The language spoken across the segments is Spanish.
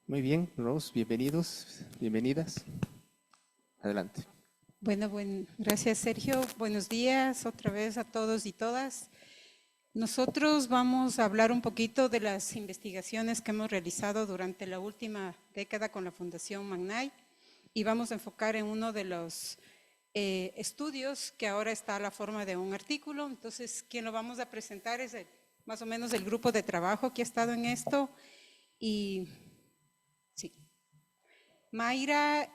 Muy bien, Rose, bienvenidos, bienvenidas. Adelante. Bueno, gracias Sergio. Buenos días otra vez a todos y todas. Nosotros vamos a hablar un poquito de las investigaciones que hemos realizado durante la última década con la Fundación Magnay y vamos a enfocar en uno de los estudios que ahora está a la forma de un artículo. Entonces, quien lo vamos a presentar es más o menos el grupo de trabajo que ha estado en esto. Y sí, Mayra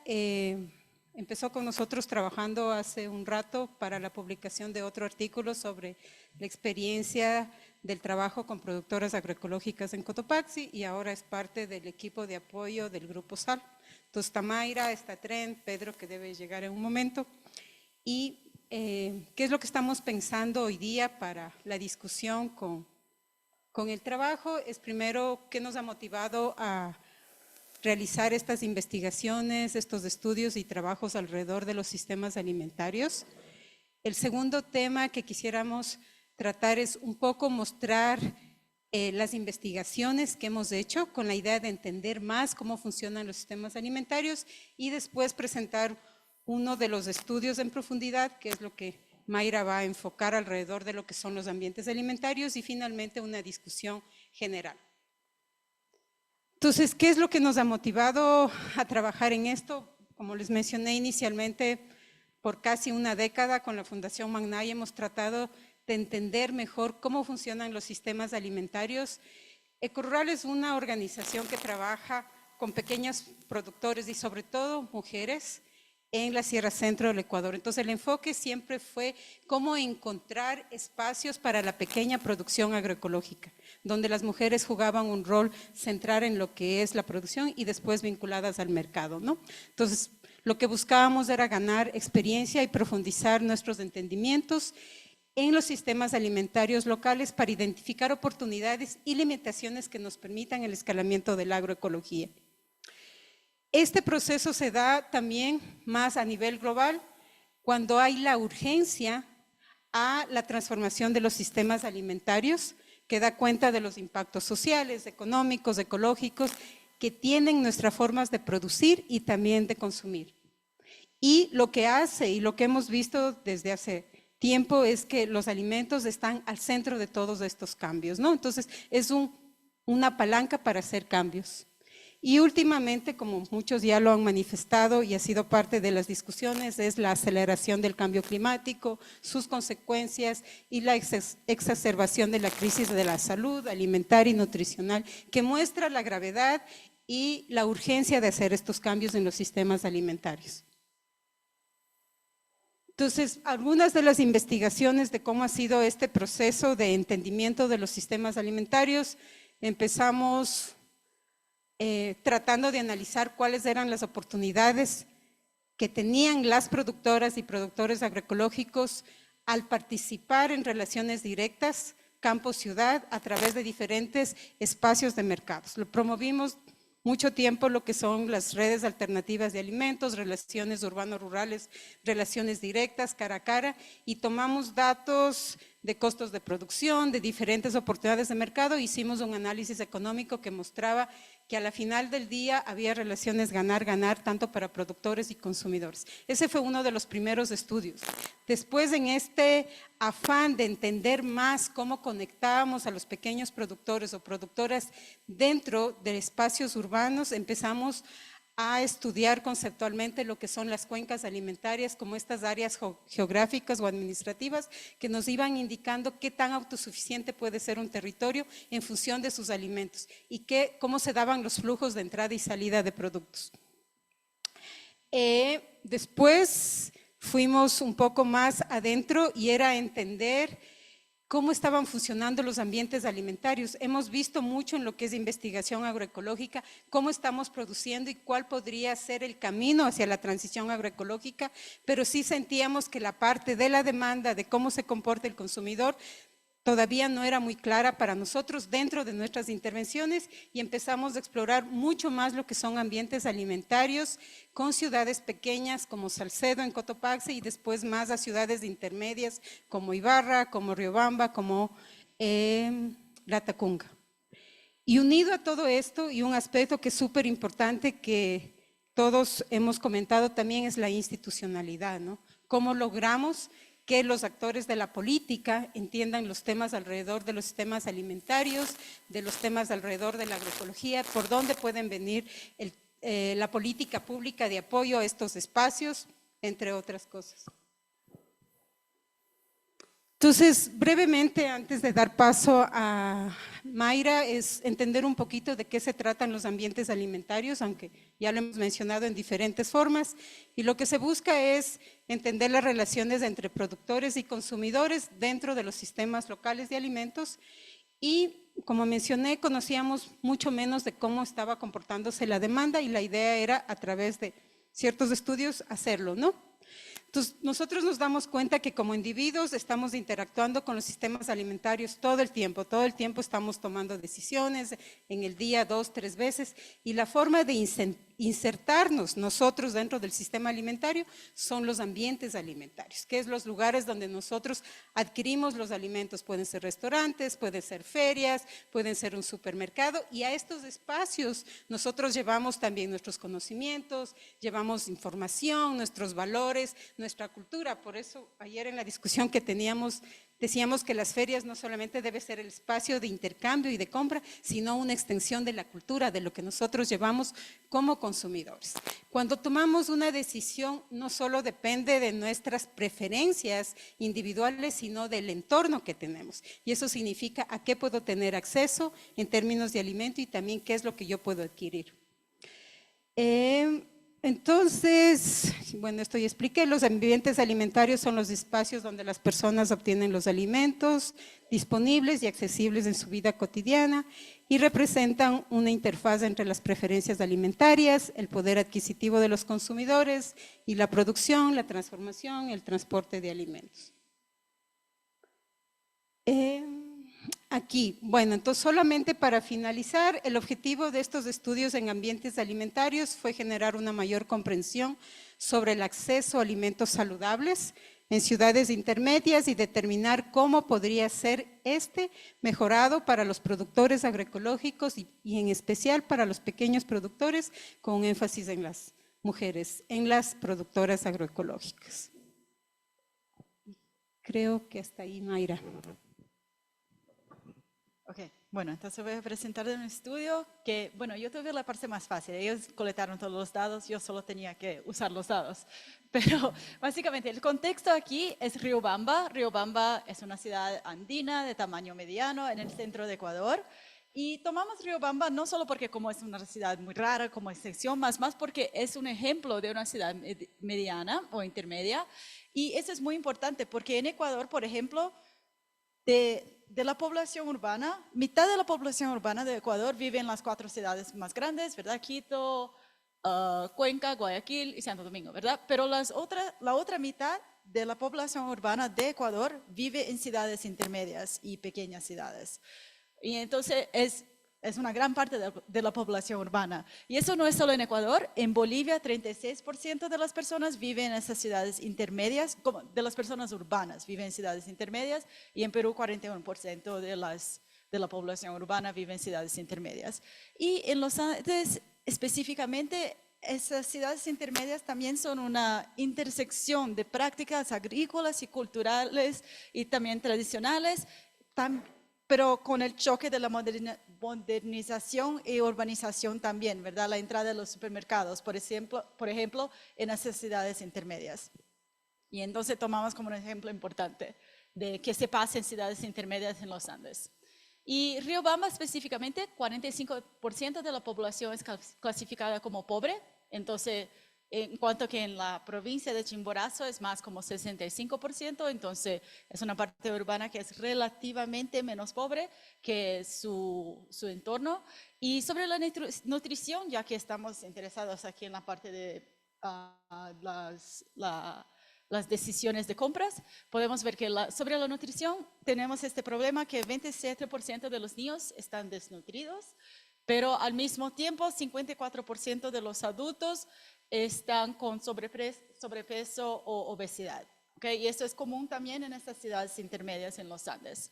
empezó con nosotros trabajando hace un rato para la publicación de otro artículo sobre la experiencia del trabajo con productoras agroecológicas en Cotopaxi y ahora es parte del equipo de apoyo del Grupo SAL. Entonces está Mayra, está Tren, Pedro que debe llegar en un momento. ¿Y qué es lo que estamos pensando hoy día para la discusión con el trabajo? Es primero, ¿qué nos ha motivado a realizar estas investigaciones, estos estudios y trabajos alrededor de los sistemas alimentarios? El segundo tema que quisiéramos tratar es un poco mostrar las investigaciones que hemos hecho con la idea de entender más cómo funcionan los sistemas alimentarios y después presentar uno de los estudios en profundidad, que es lo que Mayra va a enfocar alrededor de lo que son los ambientes alimentarios y finalmente una discusión general. Entonces, ¿qué es lo que nos ha motivado a trabajar en esto? Como les mencioné inicialmente, por casi una década con la Fundación Magnay hemos tratado de entender mejor cómo funcionan los sistemas alimentarios. Ecorural es una organización que trabaja con pequeños productores y sobre todo mujeres en la Sierra Centro del Ecuador. Entonces el enfoque siempre fue cómo encontrar espacios para la pequeña producción agroecológica, donde las mujeres jugaban un rol central en lo que es la producción y después vinculadas al mercado, ¿no? Entonces lo que buscábamos era ganar experiencia y profundizar nuestros entendimientos en los sistemas alimentarios locales para identificar oportunidades y limitaciones que nos permitan el escalamiento de la agroecología. Este proceso se da también más a nivel global cuando hay la urgencia a la transformación de los sistemas alimentarios que da cuenta de los impactos sociales, económicos, ecológicos que tienen nuestras formas de producir y también de consumir. Y lo que hace y lo que hemos visto desde hace tiempo es que los alimentos están al centro de todos estos cambios, ¿no? Entonces es una palanca para hacer cambios. Y últimamente, como muchos ya lo han manifestado y ha sido parte de las discusiones, es la aceleración del cambio climático, sus consecuencias y la exacerbación de la crisis de la salud alimentaria y nutricional, que muestra la gravedad y la urgencia de hacer estos cambios en los sistemas alimentarios. Entonces, algunas de las investigaciones de cómo ha sido este proceso de entendimiento de los sistemas alimentarios, empezamos tratando de analizar cuáles eran las oportunidades que tenían las productoras y productores agroecológicos al participar en relaciones directas campo-ciudad a través de diferentes espacios de mercados. Lo promovimos mucho tiempo lo que son las redes alternativas de alimentos, relaciones urbano-rurales, relaciones directas, cara a cara, y tomamos datos de costos de producción, de diferentes oportunidades de mercado, hicimos un análisis económico que mostraba que a la final del día había relaciones ganar-ganar tanto para productores y consumidores. Ese fue uno de los primeros estudios. Después, en este afán de entender más cómo conectábamos a los pequeños productores o productoras dentro de espacios urbanos, empezamos a estudiar conceptualmente lo que son las cuencas alimentarias como estas áreas geográficas o administrativas que nos iban indicando qué tan autosuficiente puede ser un territorio en función de sus alimentos y cómo se daban los flujos de entrada y salida de productos. Después fuimos un poco más adentro y era entender cómo estaban funcionando los ambientes alimentarios. Hemos visto mucho en lo que es investigación agroecológica, cómo estamos produciendo y cuál podría ser el camino hacia la transición agroecológica, pero sí sentíamos que la parte de la demanda, de cómo se comporta el consumidor, todavía no era muy clara para nosotros dentro de nuestras intervenciones y empezamos a explorar mucho más lo que son ambientes alimentarios con ciudades pequeñas como Salcedo en Cotopaxi y después más a ciudades intermedias como Ibarra, como Riobamba, como Latacunga. Y unido a todo esto, y un aspecto que es súper importante que todos hemos comentado también es la institucionalidad, ¿no? ¿Cómo logramos que los actores de la política entiendan los temas alrededor de los sistemas alimentarios, de los temas alrededor de la agroecología, por dónde pueden venir la política pública de apoyo a estos espacios, entre otras cosas? Entonces, brevemente, antes de dar paso a Mayra, es entender un poquito de qué se tratan los ambientes alimentarios, aunque ya lo hemos mencionado en diferentes formas, y lo que se busca es entender las relaciones entre productores y consumidores dentro de los sistemas locales de alimentos, y como mencioné, conocíamos mucho menos de cómo estaba comportándose la demanda, y la idea era, a través de ciertos estudios, hacerlo, ¿no? Entonces, nosotros nos damos cuenta que como individuos estamos interactuando con los sistemas alimentarios todo el tiempo estamos tomando decisiones en el día 2, 3 veces, y la forma de insertarnos nosotros dentro del sistema alimentario son los ambientes alimentarios, que es los lugares donde nosotros adquirimos los alimentos. Pueden ser restaurantes, pueden ser ferias, pueden ser un supermercado, y a estos espacios nosotros llevamos también nuestros conocimientos, llevamos información, nuestros valores, nuestra cultura. Por eso ayer en la discusión que teníamos decíamos que las ferias no solamente debe ser el espacio de intercambio y de compra, sino una extensión de la cultura, de lo que nosotros llevamos como consumidores. Cuando tomamos una decisión, no solo depende de nuestras preferencias individuales, sino del entorno que tenemos. Y eso significa a qué puedo tener acceso en términos de alimento y también qué es lo que yo puedo adquirir. Entonces, bueno, esto ya expliqué, los ambientes alimentarios son los espacios donde las personas obtienen los alimentos disponibles y accesibles en su vida cotidiana y representan una interfaz entre las preferencias alimentarias, el poder adquisitivo de los consumidores y la producción, la transformación y el transporte de alimentos. Aquí, bueno, entonces solamente para finalizar, el objetivo de estos estudios en ambientes alimentarios fue generar una mayor comprensión sobre el acceso a alimentos saludables en ciudades intermedias y determinar cómo podría ser mejorado para los productores agroecológicos y en especial para los pequeños productores, con énfasis en las mujeres, en las productoras agroecológicas. Creo que hasta ahí, Mayra. Ok, bueno, entonces voy a presentar un estudio que, bueno, yo tuve la parte más fácil. Ellos colectaron todos los datos, yo solo tenía que usar los datos. Pero básicamente el contexto aquí es Riobamba. Riobamba es una ciudad andina de tamaño mediano en el centro de Ecuador. Y tomamos Riobamba no solo porque como es una ciudad muy rara como excepción, más porque es un ejemplo de una ciudad mediana o intermedia. Y eso es muy importante porque en Ecuador, por ejemplo, de la población urbana, mitad de la población urbana de Ecuador vive en las 4 ciudades más grandes, ¿verdad? Quito, Cuenca, Guayaquil y Santo Domingo, ¿verdad? Pero la otra mitad de la población urbana de Ecuador vive en ciudades intermedias y pequeñas ciudades. Y entonces es una gran parte de la población urbana. Y eso no es solo en Ecuador. En Bolivia, 36% de las personas viven en esas ciudades intermedias, de las personas urbanas viven en ciudades intermedias, y en Perú, 41% de la población urbana vive en ciudades intermedias. Y en los Andes, específicamente, esas ciudades intermedias también son una intersección de prácticas agrícolas y culturales y también tradicionales, pero con el choque de la modernización y urbanización también, ¿verdad? La entrada de los supermercados, por ejemplo, en las ciudades intermedias. Y entonces tomamos como un ejemplo importante de qué se pasa en ciudades intermedias en los Andes. Y Riobamba específicamente, 45% de la población es clasificada como pobre, entonces en cuanto que en la provincia de Chimborazo es más como 65%, entonces es una parte urbana que es relativamente menos pobre que su entorno. Y sobre la nutrición, ya que estamos interesados aquí en la parte de las decisiones de compras, podemos ver que sobre la nutrición tenemos este problema que 27% de los niños están desnutridos, pero al mismo tiempo 54% de los adultos están con sobrepeso o obesidad. ¿Okay? Y esto es común también en estas ciudades intermedias en los Andes.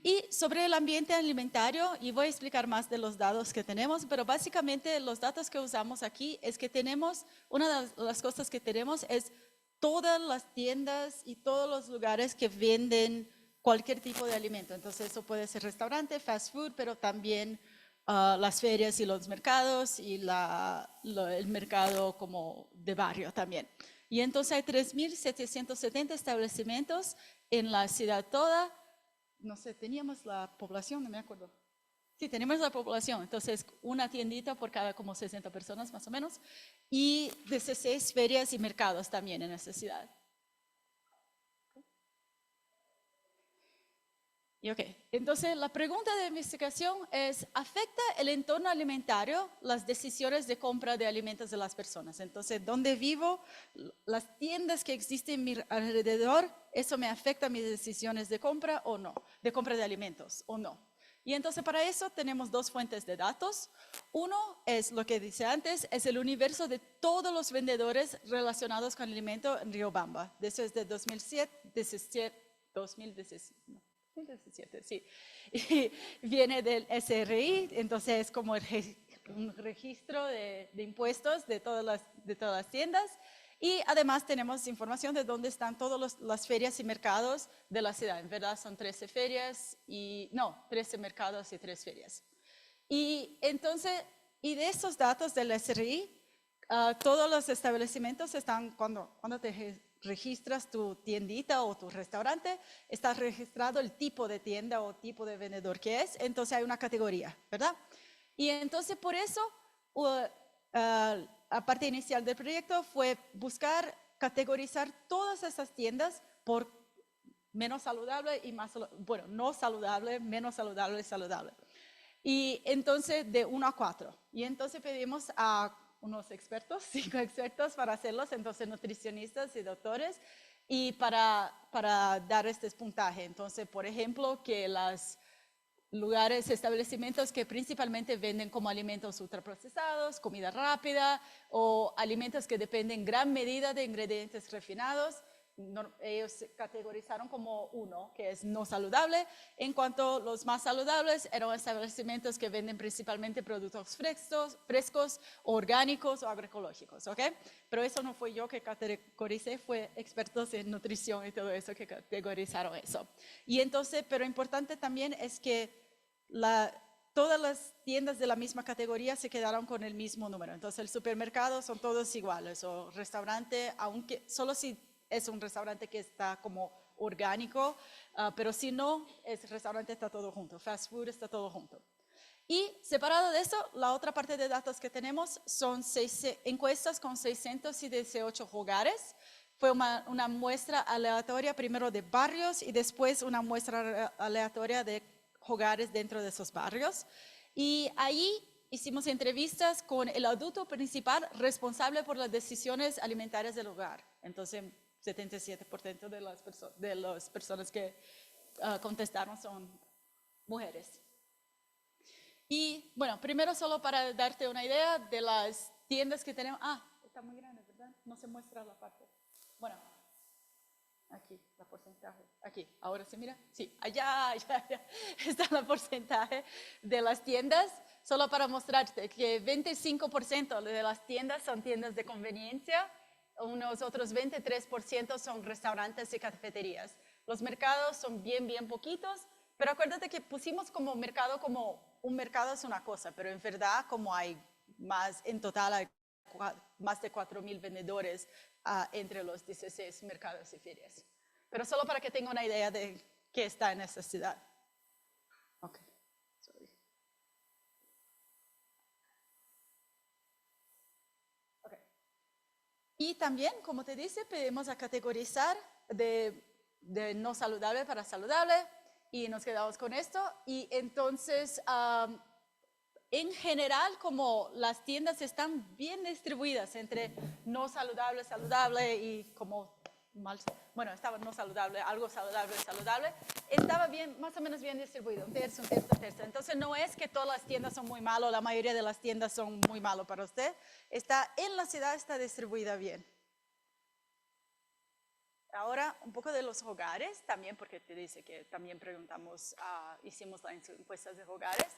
Y sobre el ambiente alimentario, y voy a explicar más de los datos que tenemos, pero básicamente los datos que usamos aquí es que tenemos, una de las cosas que tenemos es todas las tiendas y todos los lugares que venden cualquier tipo de alimento. Entonces eso puede ser restaurante, fast food, pero también las ferias y los mercados y el mercado como de barrio también. Y entonces hay 3.770 establecimientos en la ciudad toda. No sé, teníamos la población, no me acuerdo. Sí, tenemos la población, entonces una tiendita por cada como 60 personas más o menos, y 16 ferias y mercados también en esa ciudad. Y ok, entonces la pregunta de investigación es, ¿afecta el entorno alimentario las decisiones de compra de alimentos de las personas? Entonces, ¿dónde vivo? Las tiendas que existen a mi alrededor, ¿eso me afecta mis decisiones de compra o no? De compra de alimentos o no. Y entonces para eso tenemos dos fuentes de datos. Uno es lo que dice antes, es el universo de todos los vendedores relacionados con alimento en Riobamba. Eso es de 2017, sí. Y viene del SRI, entonces es como un registro de impuestos de todas las tiendas. Y además tenemos información de dónde están todas las ferias y mercados de la ciudad. En verdad son 13 ferias y, no, 13 mercados y 3 ferias. Y entonces, y de esos datos del SRI, todos los establecimientos están, cuando te registras tu tiendita o tu restaurante, está registrado el tipo de tienda o tipo de vendedor que es, entonces hay una categoría, ¿verdad? Y entonces por eso, la parte inicial del proyecto fue buscar categorizar todas esas tiendas por menos saludable y más, bueno, no saludable, menos saludable y saludable. Y entonces de 1 a 4. Y entonces pedimos a unos expertos, 5 expertos para hacerlos, entonces nutricionistas y doctores, y para dar este puntaje. Entonces, por ejemplo, que los lugares, establecimientos que principalmente venden como alimentos ultraprocesados, comida rápida o alimentos que dependen en gran medida de ingredientes refinados, ellos categorizaron como 1, que es no saludable. En cuanto a los más saludables, eran establecimientos que venden principalmente productos frescos, orgánicos o agroecológicos, ¿ok? Pero eso no fue yo que categoricé, fue expertos en nutrición y todo eso que categorizaron eso. Y entonces, pero importante también es que todas las tiendas de la misma categoría se quedaron con el mismo número. Entonces, el supermercado son todos iguales, o restaurante, aunque solo si es un restaurante que está como orgánico, pero si no, ese restaurante está todo junto, fast food está todo junto. Y separado de eso, la otra parte de datos que tenemos son 6 encuestas con 618 hogares. Fue una muestra aleatoria primero de barrios y después una muestra aleatoria de hogares dentro de esos barrios. Y ahí hicimos entrevistas con el adulto principal responsable por las decisiones alimentarias del hogar. Entonces, 77% de las personas que contestaron son mujeres. Y bueno, primero solo para darte una idea de las tiendas que tenemos. Está muy grande, ¿verdad? No se muestra la parte. Bueno, aquí, la porcentaje. Aquí, ahora se mira. Sí, allá está el porcentaje de las tiendas. Solo para mostrarte que 25% de las tiendas son tiendas de conveniencia. Unos otros 23% son restaurantes y cafeterías. Los mercados son bien poquitos, pero acuérdate que pusimos como mercado, como un mercado es una cosa, pero en verdad como hay más, en total hay más de 4,000 vendedores entre los 16 mercados y ferias. Pero solo para que tengan una idea de qué está en esta ciudad. Ok, sorry. Y también, como te dice, pedimos a categorizar de no saludable para saludable y nos quedamos con esto. Y entonces, en general, como las tiendas están bien distribuidas entre no saludable, saludable y como bueno, estaba no saludable, algo saludable, saludable, estaba bien, más o menos bien distribuido, un tercio. Entonces no es que todas las tiendas son muy malas, la mayoría de las tiendas son muy malas para usted. En la ciudad está distribuida bien. Ahora, un poco de los hogares, también porque te dice que también preguntamos, hicimos las encuestas de hogares.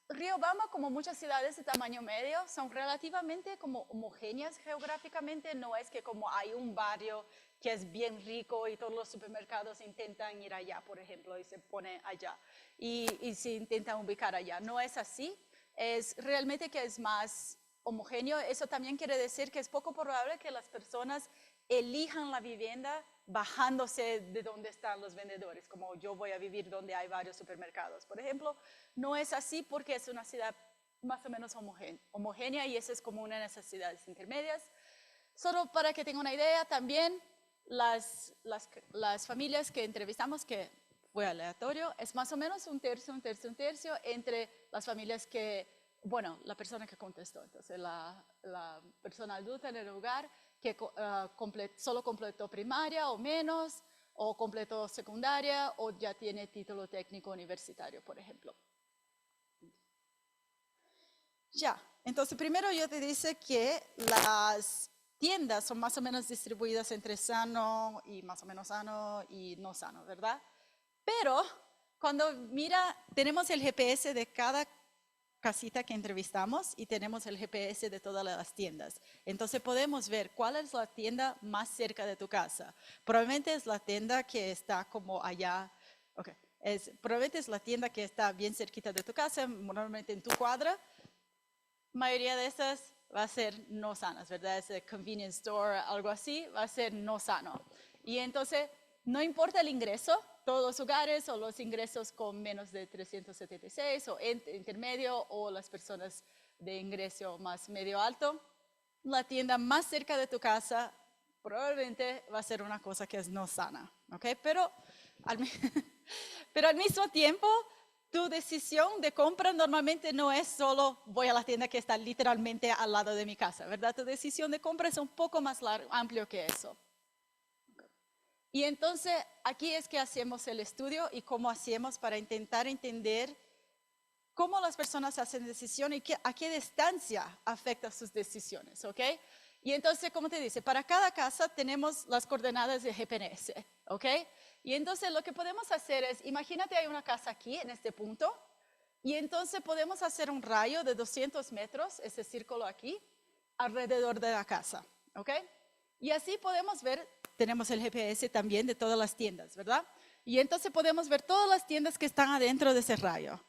Riobamba, como muchas ciudades de tamaño medio, son relativamente como homogéneas geográficamente. No es que como hay un barrio que es bien rico y todos los supermercados intentan ir allá, por ejemplo, y se pone allá y se intentan ubicar allá. No es así. Es realmente que es más homogéneo. Eso también quiere decir que es poco probable que las personas elijan la vivienda bajándose de donde están los vendedores, como yo voy a vivir donde hay varios supermercados. Por ejemplo, no es así porque es una ciudad más o menos homogénea y esa es como una de las necesidades intermedias. Solo para que tengan una idea también, las familias que entrevistamos, que fue aleatorio, es más o menos un tercio entre las familias que, bueno, la persona que contestó, entonces la persona adulta en el hogar que solo completó primaria o menos, o completó secundaria, o ya tiene título técnico universitario, por ejemplo. Ya, entonces primero yo te dice que las tiendas son más o menos distribuidas entre sano y más o menos sano y no sano, ¿verdad? Pero cuando mira, tenemos el GPS de cada casita que entrevistamos y tenemos el GPS de todas las tiendas. Entonces podemos ver cuál es la tienda más cerca de tu casa. Probablemente es la tienda que está como allá, probablemente es la tienda que está bien cerquita de tu casa, normalmente en tu cuadra. Mayoría de esas va a ser no sanas, ¿verdad? Es convenience store, algo así, va a ser no sano. Y entonces, no importa el ingreso, todos los hogares o los ingresos con menos de 376 o intermedio o las personas de ingreso más medio alto, la tienda más cerca de tu casa probablemente va a ser una cosa que es no sana, ¿ok? Pero al mismo tiempo, tu decisión de compra normalmente no es solo voy a la tienda que está literalmente al lado de mi casa, ¿verdad? Tu decisión de compra es un poco más amplio que eso. Y entonces aquí es que hacemos el estudio y cómo hacemos para intentar entender cómo las personas hacen decisiones y a qué distancia afecta sus decisiones, ¿ok? Y entonces, como te dice, para cada casa tenemos las coordenadas de GPS, ¿ok? Y entonces lo que podemos hacer es, imagínate hay una casa aquí en este punto y entonces podemos hacer un rayo de 200 metros, ese círculo aquí, alrededor de la casa, ¿ok? Y así podemos ver, tenemos el GPS también de todas las tiendas, ¿verdad? Y entonces podemos ver todas las tiendas que están adentro de ese rayo.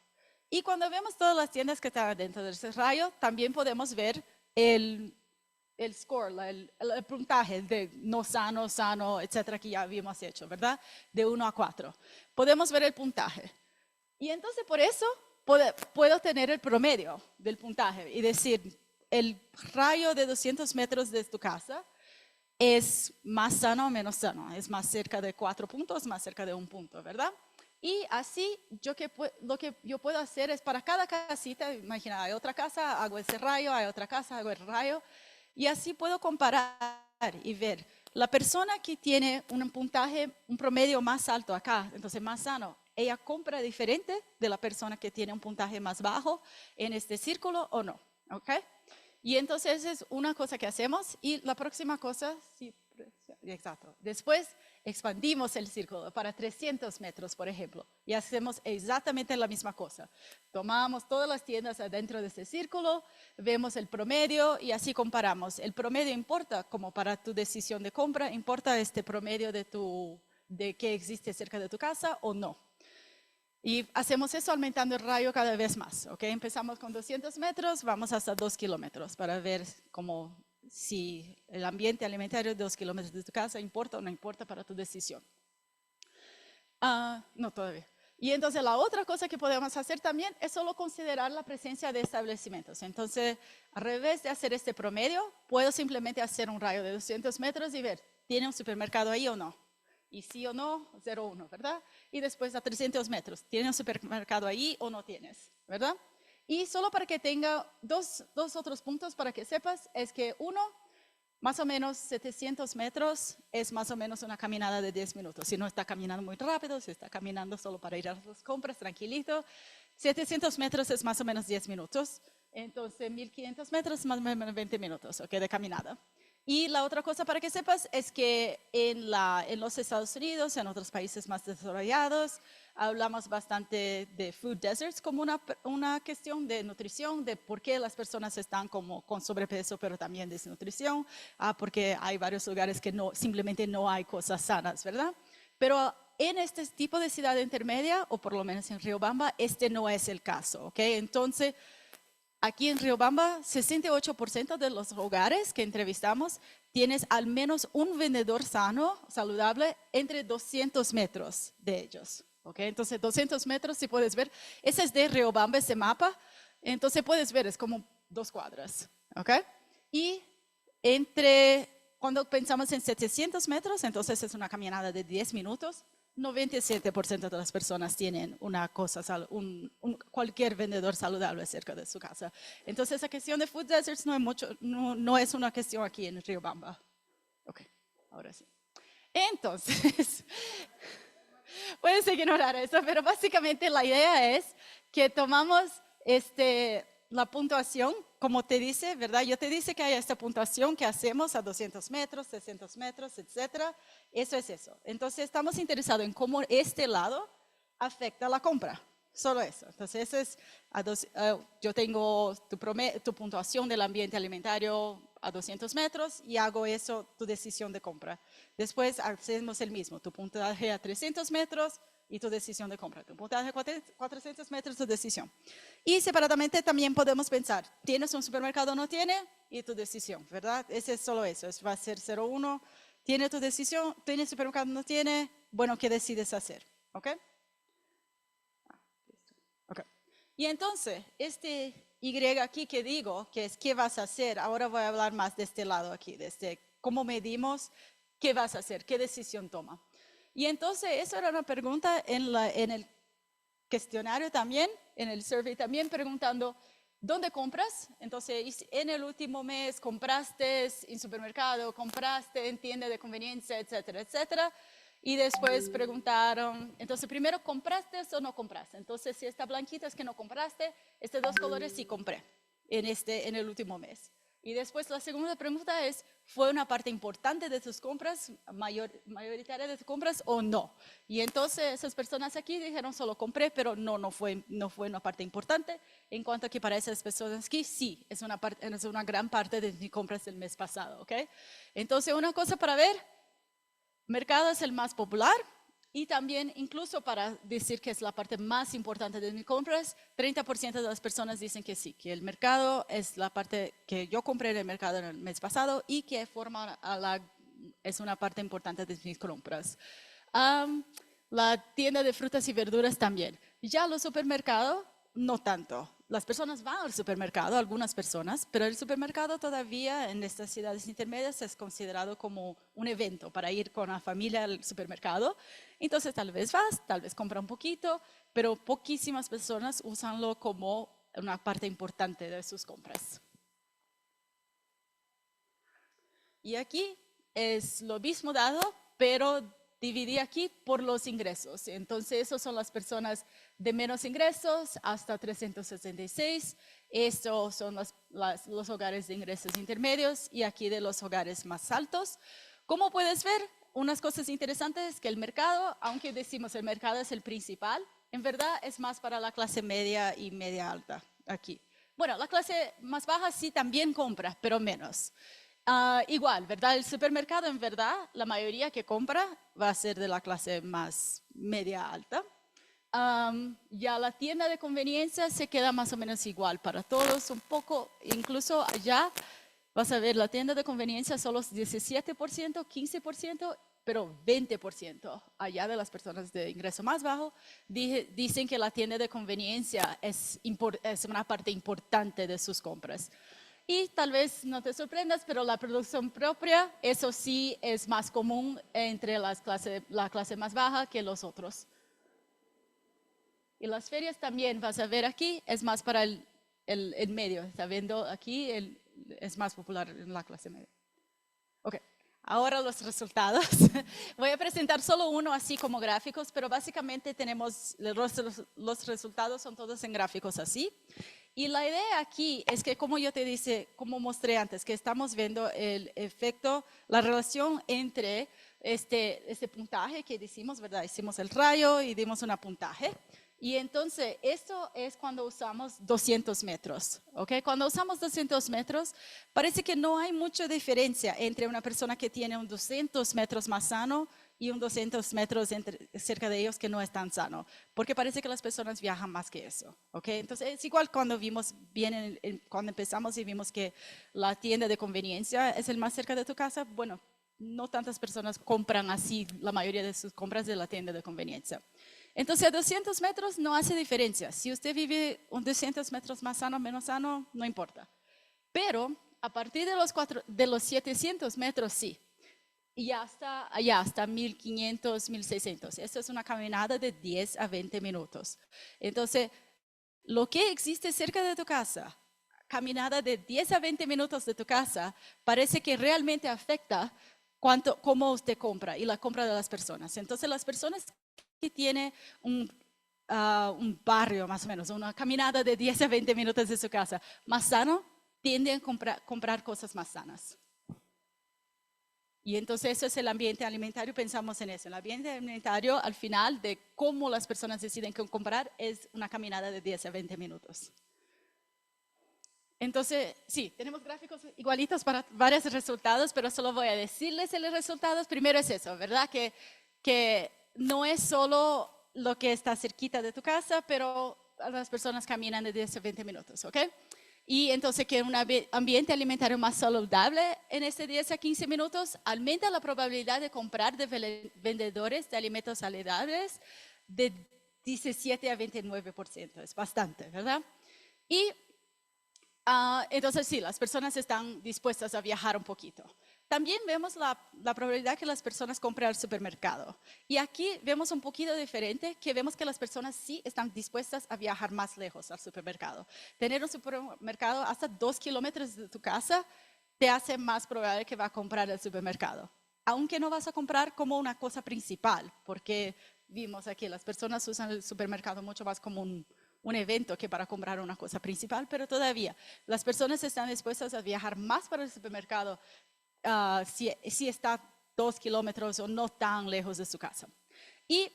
Y cuando vemos todas las tiendas que están adentro de ese rayo, también podemos ver el score, el puntaje de no sano, sano, etcétera, que ya habíamos hecho, ¿verdad? De 1 a 4. Podemos ver el puntaje. Y entonces por eso puedo tener el promedio del puntaje y decir, el rayo de 200 metros de tu casa es más sano o menos sano, es más cerca de 4 puntos, más cerca de 1 punto, ¿verdad? Y así lo que yo puedo hacer es para cada casita, imagina, hay otra casa, hago ese rayo, hay otra casa, hago el rayo, y así puedo comparar y ver. La persona que tiene un puntaje, un promedio más alto acá, entonces más sano, ella compra diferente de la persona que tiene un puntaje más bajo en este círculo o no, ¿ok? Y entonces es una cosa que hacemos y la próxima cosa, sí, exacto, después expandimos el círculo para 300 metros, por ejemplo, y hacemos exactamente la misma cosa. Tomamos todas las tiendas adentro de ese círculo, vemos el promedio y así comparamos. El promedio importa, como para tu decisión de compra, importa este promedio de que existe cerca de tu casa o no. Y hacemos eso aumentando el rayo cada vez más, ¿ok? Empezamos con 200 metros, vamos hasta 2 kilómetros para ver cómo, si el ambiente alimentario de 2 kilómetros de tu casa importa o no importa para tu decisión. No, todavía. Y entonces la otra cosa que podemos hacer también es solo considerar la presencia de establecimientos. Entonces, al revés de hacer este promedio, puedo simplemente hacer un rayo de 200 metros y ver, ¿tiene un supermercado ahí o no? Y sí o no, 0 o 1, ¿verdad? Y después a 300 metros, ¿tiene un supermercado ahí o no tienes? ¿Verdad? Y solo para que tenga dos otros puntos para que sepas, es que uno, más o menos 700 metros es más o menos una caminada de 10 minutos. Si no está caminando muy rápido, si está caminando solo para ir a las compras, tranquilito. 700 metros es más o menos 10 minutos. Entonces, 1500 metros más o menos 20 minutos, ¿ok? De caminada. Y la otra cosa para que sepas es que en los Estados Unidos, en otros países más desarrollados, hablamos bastante de food deserts como una cuestión de nutrición, de por qué las personas están como con sobrepeso, pero también desnutrición, porque hay varios lugares que simplemente no hay cosas sanas, ¿verdad? Pero en este tipo de ciudad intermedia, o por lo menos en Riobamba, este no es el caso, ¿ok? Entonces, aquí en Riobamba, 68% de los hogares que entrevistamos tienes al menos un vendedor sano, saludable, entre 200 metros de ellos. ¿Okay? Entonces, 200 metros, si puedes ver, ese es de Riobamba, ese mapa. Entonces, puedes ver, es como 2 cuadras. ¿Okay? Y cuando pensamos en 700 metros, entonces es una caminada de 10 minutos. 97% de las personas tienen una cosa, cualquier vendedor saludable cerca de su casa. Entonces, esa cuestión de food deserts no es una cuestión aquí en Riobamba. Ok, ahora sí. Entonces, puedes ignorar eso, pero básicamente la idea es que tomamos la puntuación, como te dice, ¿verdad? Yo te dice que hay esta puntuación que hacemos a 200 metros, 600 metros, etcétera. Eso es eso. Entonces, estamos interesados en cómo este lado afecta la compra. Solo eso. Entonces, yo tengo tu puntuación del ambiente alimentario a 200 metros y hago eso, tu decisión de compra. Después, hacemos el mismo, tu puntaje a 300 metros y tu decisión de compra. Tu puntaje a 400 metros, tu decisión. Y separadamente también podemos pensar, ¿tienes un supermercado o no tiene? Y tu decisión, ¿verdad? Ese es solo eso, va a ser 0-1. ¿Tiene tu decisión? ¿Tiene supermercado o no tiene? Bueno, ¿qué decides hacer? ¿Ok? Ok. Y entonces, Y aquí que digo, que es ¿qué vas a hacer? Ahora voy a hablar más de este lado aquí, de cómo medimos, ¿qué vas a hacer? ¿Qué decisión toma? Y entonces, esa era una pregunta en el cuestionario también, en el survey también, preguntando, ¿dónde compras? Entonces, en el último mes compraste en supermercado, compraste en tienda de conveniencia, etcétera, etcétera. Y después preguntaron, entonces primero, ¿compraste o no compraste? Entonces, si esta blanquita es que no compraste, estos 2 colores sí compré en el último mes. Y después la segunda pregunta es, ¿fue una parte importante de tus compras, mayoritaria de tus compras o no? Y entonces esas personas aquí dijeron, solo compré, pero no fue una parte importante. En cuanto a que para esas personas aquí, sí, es una gran parte de mis compras del mes pasado, ¿ok? Entonces, una cosa para ver, mercado es el más popular. Y también, incluso para decir que es la parte más importante de mis compras, 30% de las personas dicen que sí, que el mercado es la parte que yo compré en el mercado en el mes pasado y que es una parte importante de mis compras. La tienda de frutas y verduras también. Ya los supermercados, no tanto. Las personas van al supermercado, algunas personas, pero el supermercado todavía en estas ciudades intermedias es considerado como un evento para ir con la familia al supermercado. Entonces tal vez vas, tal vez compra un poquito, pero poquísimas personas usanlo como una parte importante de sus compras. Y aquí es lo mismo dado, pero dividí aquí por los ingresos. Entonces, esos son las personas de menos ingresos hasta 366. Estos son los hogares de ingresos intermedios y aquí de los hogares más altos. Como puedes ver, unas cosas interesantes es que el mercado, aunque decimos el mercado es el principal, en verdad es más para la clase media y media alta aquí. Bueno, la clase más baja sí también compra, pero menos. Igual, ¿verdad? El supermercado, en verdad, la mayoría que compra va a ser de la clase más media alta. Ya la tienda de conveniencia se queda más o menos igual para todos, un poco, incluso allá vas a ver la tienda de conveniencia solo 17%, 15%, pero 20% allá de las personas de ingreso más bajo dicen que la tienda de conveniencia es una parte importante de sus compras. Y tal vez no te sorprendas, pero la producción propia, eso sí es más común entre la clase más baja que los otros. Y las ferias también, vas a ver aquí, es más para el medio. Está viendo aquí, es más popular en la clase media. Ok, ahora los resultados. Voy a presentar solo uno así como gráficos, pero básicamente tenemos los resultados son todos en gráficos así. Y la idea aquí es que, como yo te dije, como mostré antes, que estamos viendo el efecto, la relación entre este puntaje que decimos, ¿verdad? Hicimos el rayo y dimos un puntaje. Y entonces, esto es cuando usamos 200 metros, ¿ok? Cuando usamos 200 metros, parece que no hay mucha diferencia entre una persona que tiene un 200 metros más sano y un 200 metros cerca de ellos que no es tan sano, porque parece que las personas viajan más que eso, ¿ok? Entonces, es igual cuando vimos bien, cuando empezamos y vimos que la tienda de conveniencia es el más cerca de tu casa, bueno, no tantas personas compran así la mayoría de sus compras de la tienda de conveniencia. Entonces, a 200 metros no hace diferencia. Si usted vive un 200 metros más sano o menos sano, no importa. Pero a partir de los 700 metros, sí. Y hasta 1500, 1600. Esto es una caminada de 10 a 20 minutos. Entonces, lo que existe cerca de tu casa, caminada de 10 a 20 minutos de tu casa, parece que realmente afecta cómo usted compra y la compra de las personas. Entonces, las personas que tienen un barrio más o menos, una caminada de 10 a 20 minutos de su casa más sano, tienden a comprar cosas más sanas. Y entonces eso es el ambiente alimentario, pensamos en eso. El ambiente alimentario al final de cómo las personas deciden qué comprar es una caminada de 10 a 20 minutos. Entonces, sí, tenemos gráficos igualitos para varios resultados, pero solo voy a decirles los resultados. Primero es eso, ¿verdad? Que no es solo lo que está cerquita de tu casa, pero las personas caminan de 10 a 20 minutos, ¿ok? Y entonces que un ambiente alimentario más saludable en este 10 a 15 minutos aumenta la probabilidad de comprar de vendedores de alimentos saludables de 17 a 29%. Es bastante, ¿verdad? Y entonces sí, las personas están dispuestas a viajar un poquito. También vemos la probabilidad que las personas compren al supermercado. Y aquí vemos un poquito diferente, que vemos que las personas sí están dispuestas a viajar más lejos al supermercado. Tener un supermercado hasta 2 kilómetros de tu casa te hace más probable que va a comprar al supermercado. Aunque no vas a comprar como una cosa principal, porque vimos aquí, las personas usan el supermercado mucho más como un evento que para comprar una cosa principal, pero todavía las personas están dispuestas a viajar más para el supermercado si está 2 kilómetros o no tan lejos de su casa. Y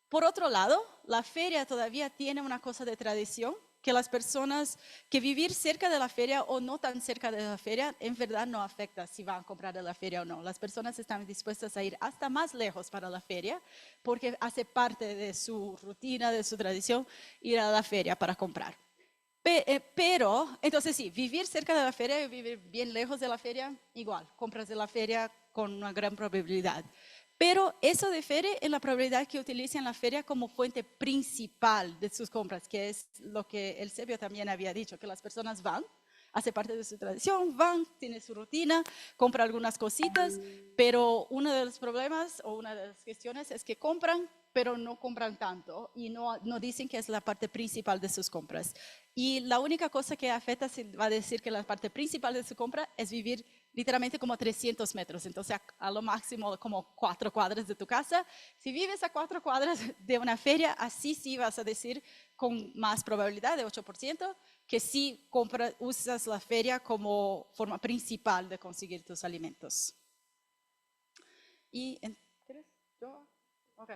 por otro lado, la feria todavía tiene una cosa de tradición, que las personas que vivir cerca de la feria o no tan cerca de la feria, en verdad no afecta si van a comprar de la feria o no. Las personas están dispuestas a ir hasta más lejos para la feria, porque hace parte de su rutina, de su tradición, ir a la feria para comprar. Pero, entonces sí, vivir cerca de la feria y vivir bien lejos de la feria, igual, compras de la feria con una gran probabilidad. Pero eso difiere en la probabilidad que utilicen la feria como fuente principal de sus compras, que es lo que el Sebio también había dicho, que las personas van, hace parte de su tradición, van, tiene su rutina, compra algunas cositas, pero uno de los problemas o una de las cuestiones es que compran, pero no compran tanto y no dicen que es la parte principal de sus compras. Y la única cosa que afecta va a decir que la parte principal de su compra es vivir literalmente como 300 metros, entonces a lo máximo como 4 cuadras de tu casa. Si vives a 4 cuadras de una feria, así sí vas a decir con más probabilidad de 8% que sí usas la feria como forma principal de conseguir tus alimentos. Y Okay.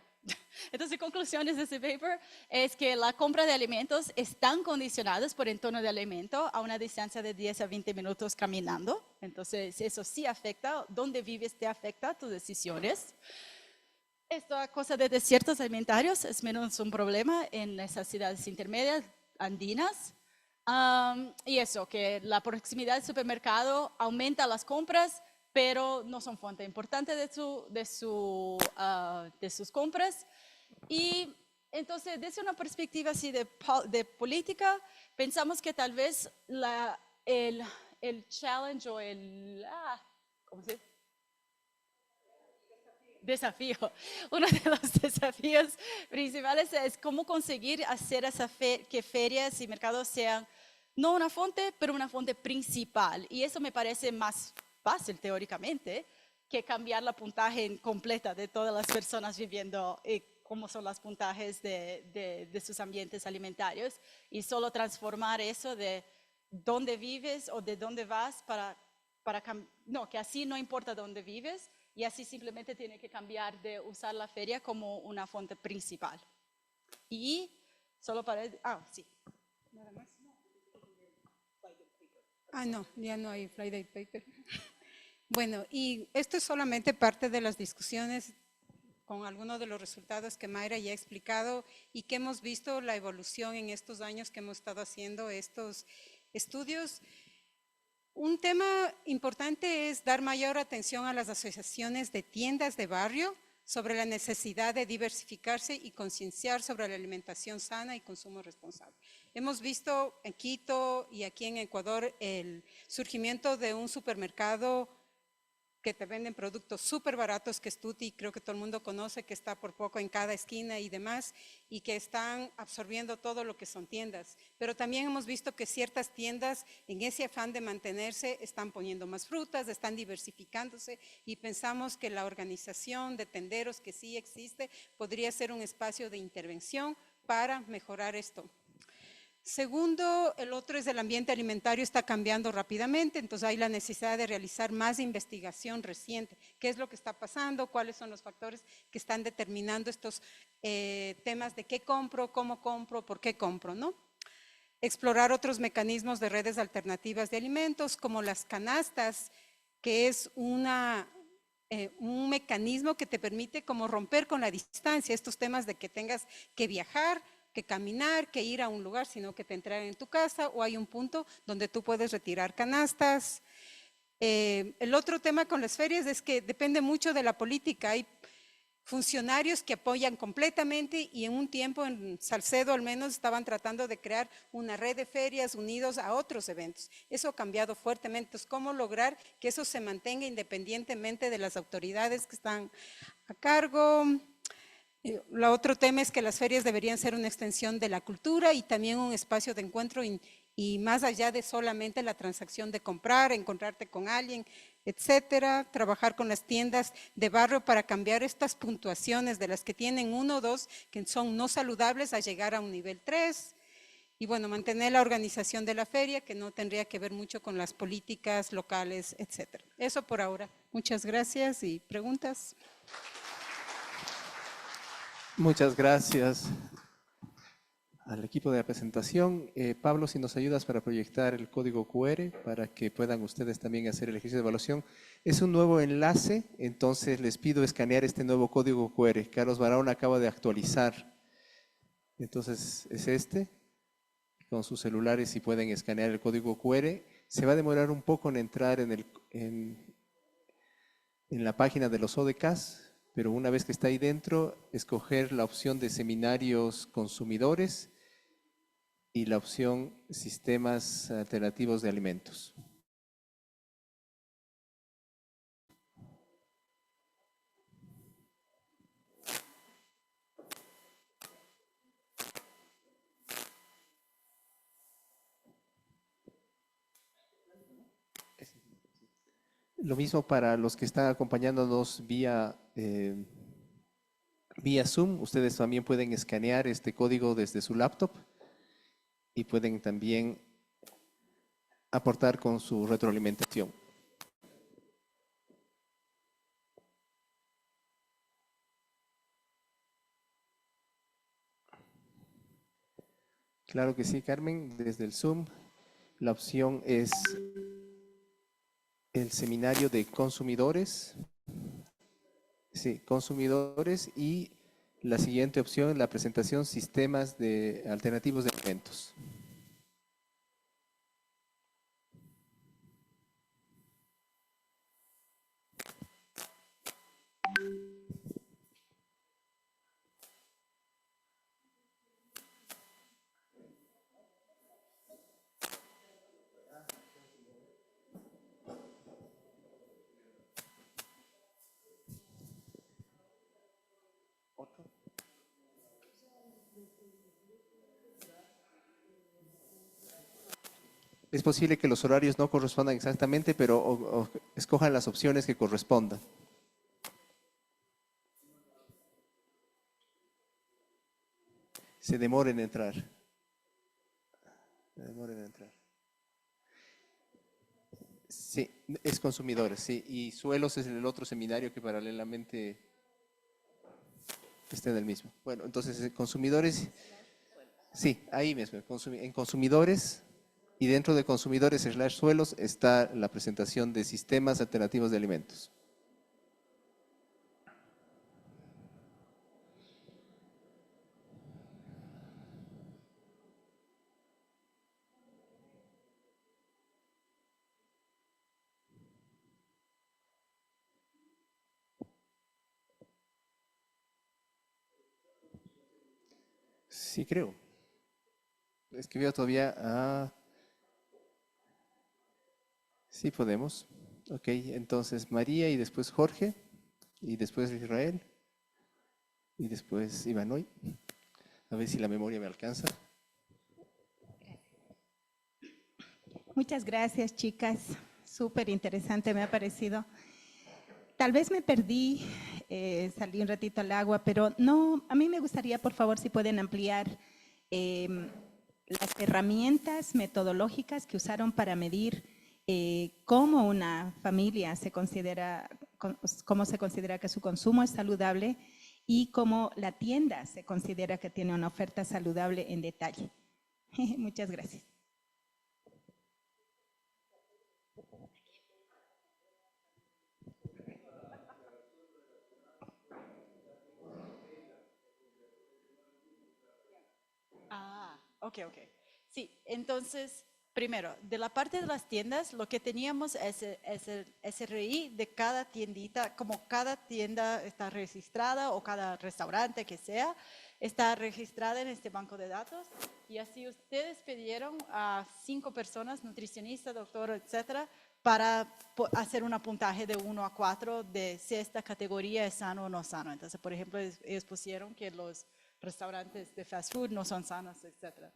Entonces, conclusiones de este paper es que la compra de alimentos están condicionadas por entorno de alimento a una distancia de 10 a 20 minutos caminando. Entonces, eso sí afecta, donde vives te afecta tus decisiones. Esta cosa de desiertos alimentarios es menos un problema en esas ciudades intermedias andinas. Y eso, que la proximidad del supermercado aumenta las compras, pero no son fuente importante de sus compras. Y entonces, desde una perspectiva así de política, pensamos que tal vez el challenge o ¿cómo se dice? Desafío. Uno de los desafíos principales es cómo conseguir hacer que ferias y mercados sean no una fuente, pero una fuente principal. Y eso me parece más fácil teóricamente que cambiar la puntaje completa de todas las personas viviendo cómo son los puntajes de sus ambientes alimentarios y solo transformar eso de dónde vives o de dónde vas no, que así no importa dónde vives y así simplemente tiene que cambiar de usar la feria como una fuente principal. Y solo para... sí. Nada más. No, ya no hay Friday paper. Bueno, y esto es solamente parte de las discusiones con algunos de los resultados que Mayra ya ha explicado y que hemos visto la evolución en estos años que hemos estado haciendo estos estudios. Un tema importante es dar mayor atención a las asociaciones de tiendas de barrio sobre la necesidad de diversificarse y concienciar sobre la alimentación sana y consumo responsable. Hemos visto en Quito y aquí en Ecuador el surgimiento de un supermercado que te venden productos súper baratos, que es Tuti, creo que todo el mundo conoce, que está por poco en cada esquina y demás, y que están absorbiendo todo lo que son tiendas. Pero también hemos visto que ciertas tiendas, en ese afán de mantenerse, están poniendo más frutas, están diversificándose, y pensamos que la organización de tenderos que sí existe, podría ser un espacio de intervención para mejorar esto. Segundo, el otro es el ambiente alimentario está cambiando rápidamente, entonces hay la necesidad de realizar más investigación reciente. ¿Qué es lo que está pasando? ¿Cuáles son los factores que están determinando estos temas de qué compro, cómo compro, por qué compro, ¿no? Explorar otros mecanismos de redes alternativas de alimentos, como las canastas, que es un mecanismo que te permite como romper con la distancia, estos temas de que tengas que viajar, que caminar, que ir a un lugar, sino que te entregan en tu casa o hay un punto donde tú puedes retirar canastas. El otro tema con las ferias es que depende mucho de la política. Hay funcionarios que apoyan completamente y en un tiempo en Salcedo al menos estaban tratando de crear una red de ferias unidos a otros eventos. Eso ha cambiado fuertemente. Entonces, ¿cómo lograr que eso se mantenga independientemente de las autoridades que están a cargo? El otro tema es que las ferias deberían ser una extensión de la cultura y también un espacio de encuentro y más allá de solamente la transacción de comprar, encontrarte con alguien, etcétera, trabajar con las tiendas de barrio para cambiar estas puntuaciones de las que tienen 1 o 2 que son no saludables a llegar a un nivel 3 y bueno, mantener la organización de la feria que no tendría que ver mucho con las políticas locales, etcétera. Eso por ahora. Muchas gracias y preguntas. Muchas gracias al equipo de la presentación. Pablo, si nos ayudas para proyectar el código QR para que puedan ustedes también hacer el ejercicio de evaluación. Es un nuevo enlace, entonces les pido escanear este nuevo código QR. Carlos Barahona acaba de actualizar. Entonces es este. Con sus celulares si pueden escanear el código QR. Se va a demorar un poco en entrar en la página de los ODKs, pero una vez que está ahí dentro, escoger la opción de seminarios consumidores y la opción sistemas alternativos de alimentos. Lo mismo para los que están acompañándonos vía Zoom. Ustedes también pueden escanear este código desde su laptop y pueden también aportar con su retroalimentación. Claro que sí, Carmen. Desde el Zoom, la opción es el seminario de consumidores. Sí, consumidores y la siguiente opción, la presentación sistemas de alternativos de alimentos. Es posible que los horarios no correspondan exactamente, pero escojan las opciones que correspondan. se demora en entrar. Se demora en entrar. Sí, es consumidores, sí. Y suelos es el otro seminario que paralelamente está en el mismo. Bueno, entonces consumidores, sí, ahí mismo, en consumidores y dentro de consumidores / suelos está la presentación de sistemas alternativos de alimentos. Sí, creo. Es que veo todavía. Sí, podemos. Ok, entonces María y después Jorge y después Israel y después Ivanoy. A ver si la memoria me alcanza. Muchas gracias, chicas. Súper interesante me ha parecido. Tal vez me perdí, salí un ratito al agua, pero no, a mí me gustaría, por favor, si pueden ampliar las herramientas metodológicas que usaron para medir cómo una familia se considera, cómo se considera que su consumo es saludable y cómo la tienda se considera que tiene una oferta saludable en detalle. Muchas gracias. Ok. Sí, entonces, primero, de la parte de las tiendas, lo que teníamos es el SRI de cada tiendita, como cada tienda está registrada o cada restaurante que sea, está registrada en este banco de datos. Y así ustedes pidieron a 5 personas, nutricionista, doctor, etcétera, para hacer un puntaje de 1 a 4 de si esta categoría es sano o no sano. Entonces, por ejemplo, ellos pusieron que los restaurantes de fast food no son sanos, etc.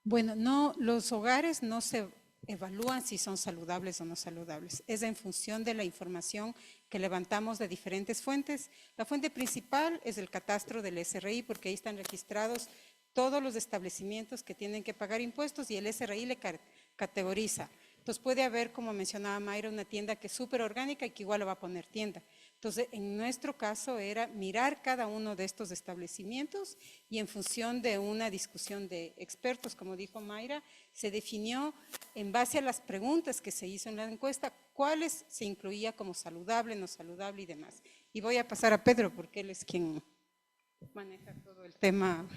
Bueno, no, los hogares no se evalúan si son saludables o no saludables. Es en función de la información que levantamos de diferentes fuentes. La fuente principal es el catastro del SRI, porque ahí están registrados todos los establecimientos que tienen que pagar impuestos y el SRI le categoriza. Entonces puede haber, como mencionaba Mayra, una tienda que es súper orgánica y que igual le va a poner tienda. Entonces, en nuestro caso era mirar cada uno de estos establecimientos y en función de una discusión de expertos, como dijo Mayra, se definió en base a las preguntas que se hizo en la encuesta, cuáles se incluía como saludable, no saludable y demás. Y voy a pasar a Pedro porque él es quien maneja todo el tema.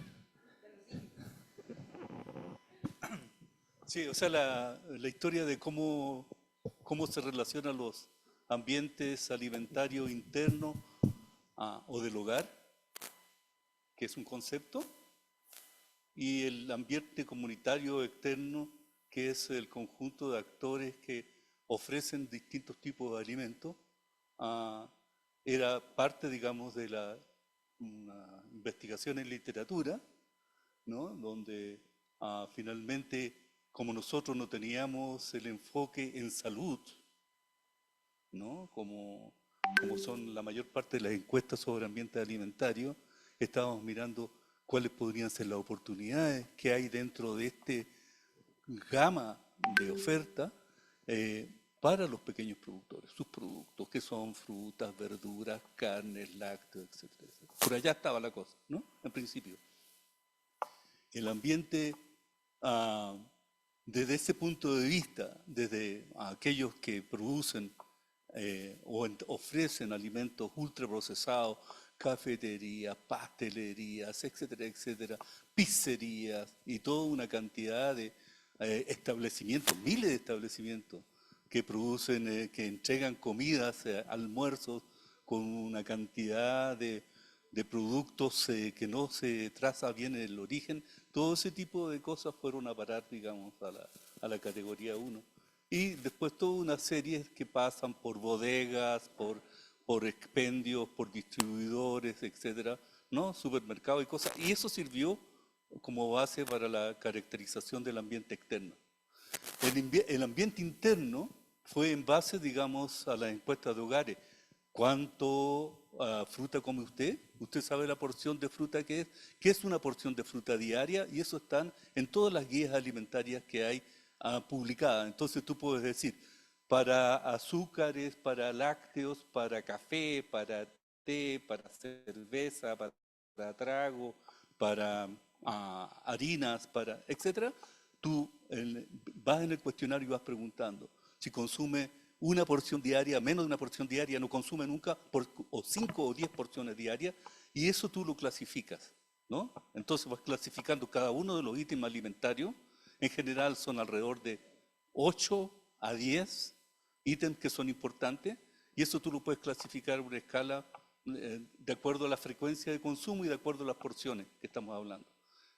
Sí, o sea, la historia de cómo se relacionan los ambientes alimentarios internos o del hogar, que es un concepto, y el ambiente comunitario externo, que es el conjunto de actores que ofrecen distintos tipos de alimentos, era parte, digamos, de una investigación en literatura, ¿no? Donde finalmente, como nosotros no teníamos el enfoque en salud, ¿no? Como son la mayor parte de las encuestas sobre ambiente alimentario, estábamos mirando cuáles podrían ser las oportunidades que hay dentro de este gama de oferta para los pequeños productores, sus productos, que son frutas, verduras, carnes, lácteos, etcétera, etcétera. Por allá estaba la cosa, ¿no? En principio. El ambiente, desde ese punto de vista, desde aquellos que producen o ofrecen alimentos ultraprocesados, cafeterías, pastelerías, etcétera, etcétera, pizzerías y toda una cantidad de establecimientos, miles de establecimientos que producen, que entregan comidas, almuerzos con una cantidad de productos que no se traza bien el origen, todo ese tipo de cosas fueron a parar, digamos, a la categoría 1. Y después toda una serie que pasan por bodegas, por expendios, por distribuidores, etcétera, ¿no? Supermercados y cosas. Y eso sirvió como base para la caracterización del ambiente externo. El ambiente interno fue en base, digamos, a las encuestas de hogares. ¿Cuánto fruta come usted? usted sabe la porción de fruta que es. ¿Qué es una porción de fruta diaria? Y eso están en todas las guías alimentarias que hay publicadas. Entonces tú puedes decir, para azúcares, para lácteos, para café, para té, para cerveza, para trago, para harinas, para etcétera, tú vas en el cuestionario y vas preguntando si consume una porción diaria, menos de una porción diaria, no consume nunca, o 5 o 10 porciones diarias, y eso tú lo clasificas, ¿no? Entonces vas clasificando cada uno de los ítems alimentarios. En general son alrededor de 8 a 10 ítems que son importantes, y eso tú lo puedes clasificar en una escala de acuerdo a la frecuencia de consumo y de acuerdo a las porciones que estamos hablando.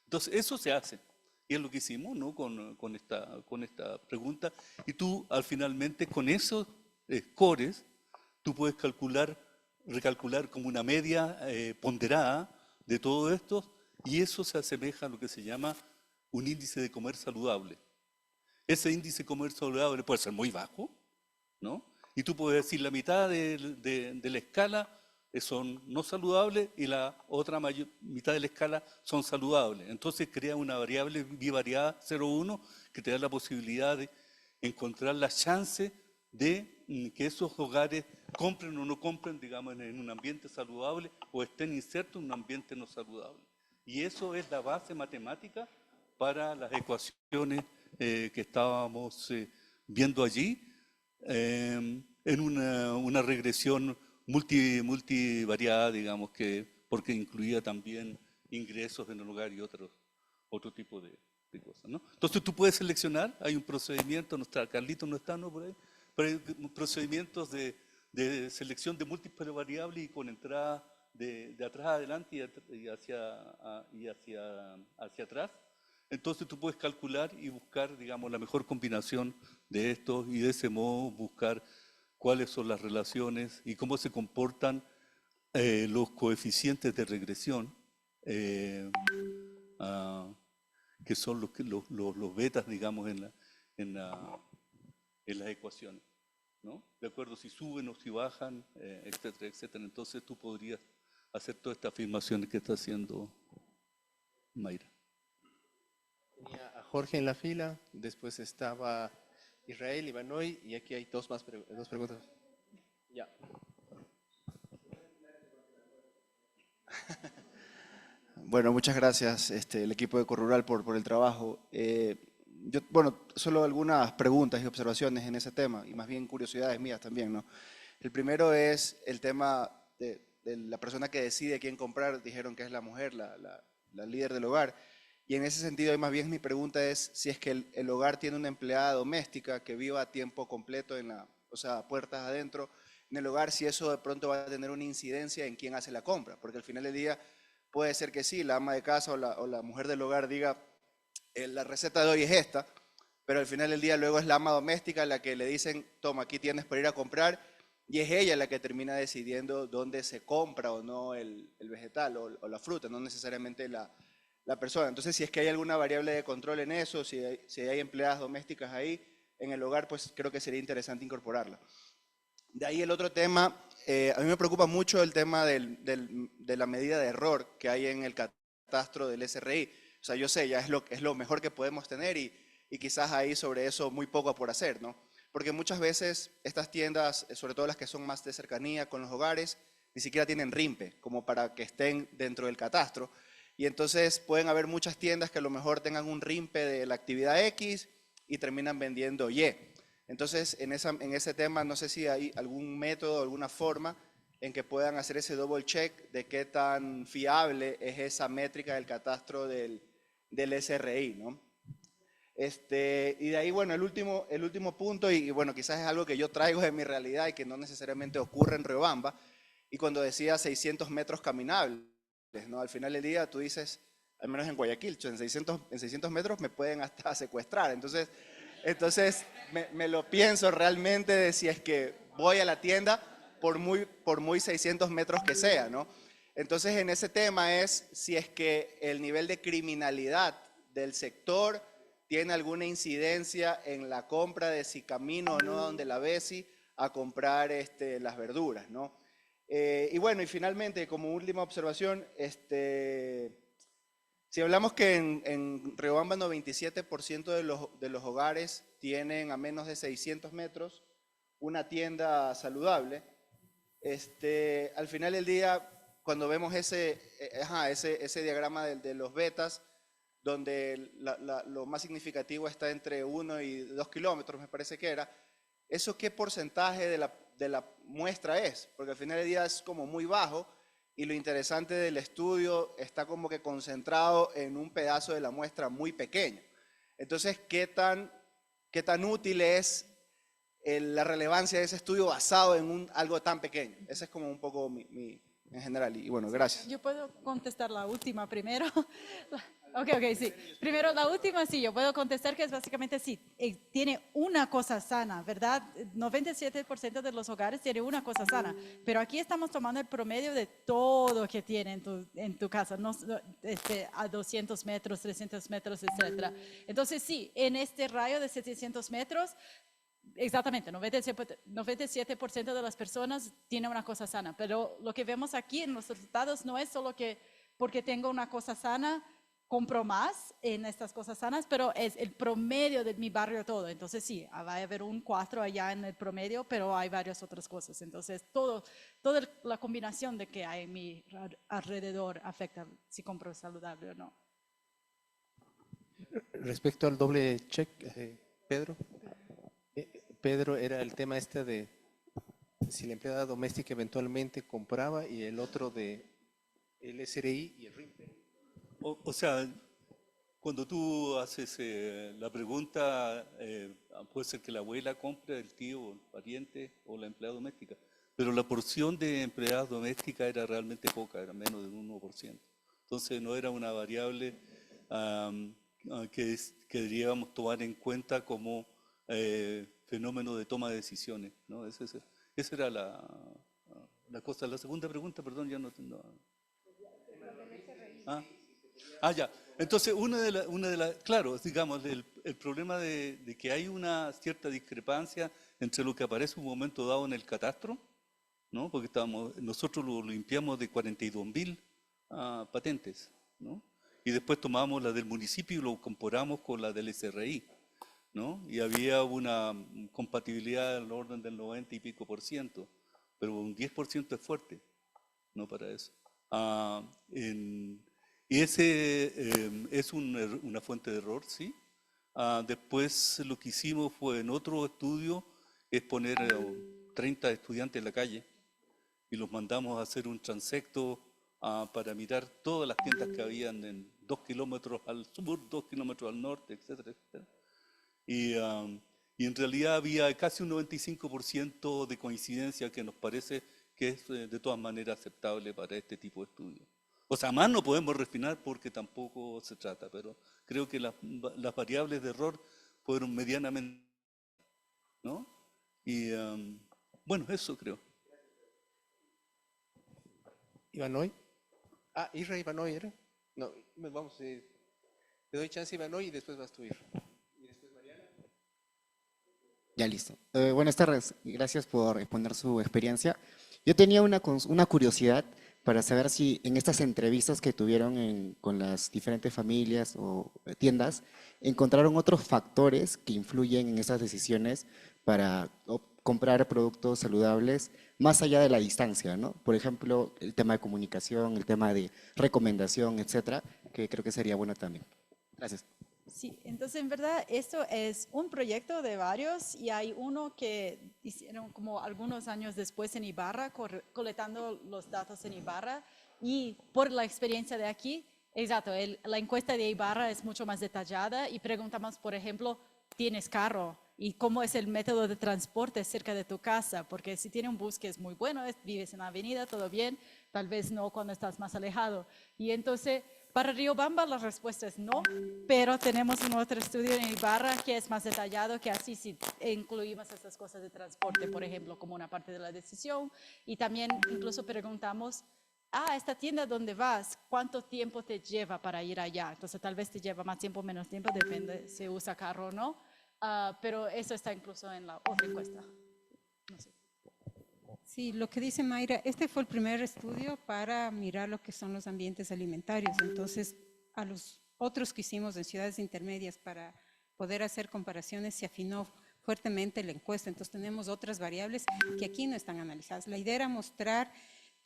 Entonces, eso se hace. Y es lo que hicimos, ¿no? con esta pregunta. Y tú, finalmente, con esos scores, tú puedes recalcular como una media ponderada de todo esto, y eso se asemeja a lo que se llama un índice de comer saludable. Ese índice de comer saludable puede ser muy bajo, ¿no? Y tú puedes decir la mitad de la escala son no saludables y la otra mitad de la escala son saludables. Entonces crea una variable bivariada 0,1 que te da la posibilidad de encontrar la chance de que esos hogares compren o no compren, digamos, en un ambiente saludable o estén insertos en un ambiente no saludable. Y eso es la base matemática para las ecuaciones que estábamos viendo allí, en una regresión multivariada, digamos, porque incluía también ingresos en el hogar y otro tipo de cosas, ¿no? Entonces tú puedes seleccionar, hay un procedimiento, Carlitos no está, ¿no? Por ahí, pero hay procedimientos de selección de múltiples variables y con entrada de atrás adelante y hacia atrás. Entonces tú puedes calcular y buscar, digamos, la mejor combinación de estos y de ese modo buscar cuáles son las relaciones y cómo se comportan los coeficientes de regresión, que son los betas, digamos, en las ecuaciones, ¿no? De acuerdo si suben o si bajan, etcétera, etcétera. Entonces tú podrías hacer todas estas afirmaciones que está haciendo Mayra. Tenía a Jorge en la fila, después estaba Israel, Ivanoy, y aquí hay dos preguntas. Ya. Bueno, muchas gracias el equipo de Corrural por el trabajo. Bueno, solo algunas preguntas y observaciones en ese tema, y más bien curiosidades mías también, ¿no? El primero es el tema de la persona que decide quién comprar. Dijeron que es la mujer, la líder del hogar. Y en ese sentido, más bien mi pregunta es si es que el hogar tiene una empleada doméstica que viva a tiempo completo o sea, puertas adentro en el hogar, si eso de pronto va a tener una incidencia en quién hace la compra, porque al final del día puede ser que sí, la ama de casa o la mujer del hogar diga, la receta de hoy es esta, pero al final del día luego es la ama doméstica la que le dicen, toma, aquí tienes para ir a comprar, y es ella la que termina decidiendo dónde se compra o no el vegetal o la fruta, no necesariamente la persona. Entonces, si es que hay alguna variable de control en eso, si hay empleadas domésticas ahí en el hogar, pues creo que sería interesante incorporarla. De ahí el otro tema, a mí me preocupa mucho el tema de la medida de error que hay en el catastro del SRI. O sea, yo sé, ya es lo mejor que podemos tener y quizás ahí sobre eso muy poco por hacer, ¿no? Porque muchas veces estas tiendas, sobre todo las que son más de cercanía con los hogares, ni siquiera tienen RIMPE, como para que estén dentro del catastro. Y entonces pueden haber muchas tiendas que a lo mejor tengan un RIMPE de la actividad X y terminan vendiendo Y. Entonces, en ese tema, no sé si hay algún método, alguna forma en que puedan hacer ese double check de qué tan fiable es esa métrica del catastro del SRI, ¿no? Y de ahí, bueno, el último punto, y bueno, quizás es algo que yo traigo de mi realidad y que no necesariamente ocurre en Riobamba, y cuando decía 600 metros caminables, ¿no? Al final del día tú dices, al menos en Guayaquil, en 600 metros me pueden hasta secuestrar. Entonces me lo pienso realmente de si es que voy a la tienda por muy 600 metros que sea, ¿no? Entonces en ese tema es si es que el nivel de criminalidad del sector tiene alguna incidencia en la compra de si camino o no a donde la Besi a comprar las verduras, ¿no? Y bueno, y finalmente, como última observación, si hablamos que en Riobamba 97% de los hogares tienen a menos de 600 metros una tienda saludable, al final del día, cuando vemos ese diagrama de los betas, donde lo más significativo está entre 1 y 2 kilómetros, me parece que era, ¿eso qué porcentaje de la muestra es? Porque al final del día es como muy bajo y lo interesante del estudio está como que concentrado en un pedazo de la muestra muy pequeño. Entonces, ¿qué tan útil es la relevancia de ese estudio basado en algo tan pequeño? Ese es como un poco en general. Y bueno, gracias. Yo puedo contestar la última primero. Ok, sí. Primero la última, sí, yo puedo contestar que es básicamente sí, tiene una cosa sana, ¿verdad? 97% de los hogares tiene una cosa sana, pero aquí estamos tomando el promedio de todo que tiene en tu casa, no, a 200 metros, 300 metros, etc. Entonces sí, en este rayo de 700 metros, exactamente, 97% de las personas tienen una cosa sana, pero lo que vemos aquí en los resultados no es solo que porque tengo una cosa sana, compro más en estas cosas sanas, pero es el promedio de mi barrio todo. Entonces sí, va a haber un 4 allá en el promedio, pero hay varias otras cosas. Entonces toda la combinación de que hay en mi alrededor afecta si compro saludable o no. Respecto al doble check, Pedro. Pedro, era el tema de si la empleada doméstica eventualmente compraba y el otro de el SRI y el RIM. O sea, cuando tú haces la pregunta, puede ser que la abuela compre, el tío, el pariente o la empleada doméstica, pero la porción de empleadas domésticas era realmente poca, era menos del 1%. Entonces no era una variable que deberíamos tomar en cuenta como fenómeno de toma de decisiones, ¿no? Esa era la cosa. La segunda pregunta, perdón, ya no tengo. Ya. Entonces, claro, digamos, el problema de que hay una cierta discrepancia entre lo que aparece un momento dado en el catastro, ¿no? Porque nosotros lo limpiamos de 42.000 patentes, ¿no? Y después tomamos la del municipio y lo comparamos con la del SRI, ¿no? Y había una compatibilidad del orden del 90 y pico por ciento, pero un 10% es fuerte, ¿no? Para eso. Y ese es una fuente de error, ¿sí? Después lo que hicimos fue en otro estudio es poner 30 estudiantes en la calle y los mandamos a hacer un transecto para mirar todas las tiendas que habían en 2 kilómetros al sur, 2 kilómetros al norte, etcétera, etcétera. Y en realidad había casi un 95% de coincidencia que nos parece que es de todas maneras aceptable para este tipo de estudios. O sea, más no podemos refinar porque tampoco se trata, pero creo que las variables de error fueron medianamente, ¿no? Y bueno, eso creo. Ivanoy. Isra Ivanoy era. No, vamos, te doy chance Ivanoy y después vas tú, Isra. Ya listo. Buenas tardes, gracias por exponer su experiencia. Yo tenía una curiosidad para saber si en estas entrevistas que tuvieron con las diferentes familias o tiendas, encontraron otros factores que influyen en esas decisiones para comprar productos saludables más allá de la distancia, ¿no? Por ejemplo, el tema de comunicación, el tema de recomendación, etcétera, que creo que sería bueno también. Gracias. Sí, entonces en verdad esto es un proyecto de varios y hay uno que hicieron como algunos años después en Ibarra, colectando los datos en Ibarra y por la experiencia de aquí, exacto, la encuesta de Ibarra es mucho más detallada y preguntamos, por ejemplo, ¿tienes carro? ¿Y cómo es el método de transporte cerca de tu casa? Porque si tiene un bus que es muy bueno, vives en la avenida, todo bien, tal vez no cuando estás más alejado. Y entonces, para Riobamba la respuesta es no, pero tenemos un otro estudio en Ibarra que es más detallado, que así sí incluimos estas cosas de transporte, por ejemplo, como una parte de la decisión. Y también incluso preguntamos, esta tienda donde vas, ¿cuánto tiempo te lleva para ir allá? Entonces tal vez te lleva más tiempo, menos tiempo, depende si usa carro o no. Pero eso está incluso en la otra encuesta. No sé. Sí, lo que dice Mayra, este fue el primer estudio para mirar lo que son los ambientes alimentarios. Entonces, a los otros que hicimos en ciudades intermedias para poder hacer comparaciones, se afinó fuertemente la encuesta. Entonces, tenemos otras variables que aquí no están analizadas. La idea era mostrar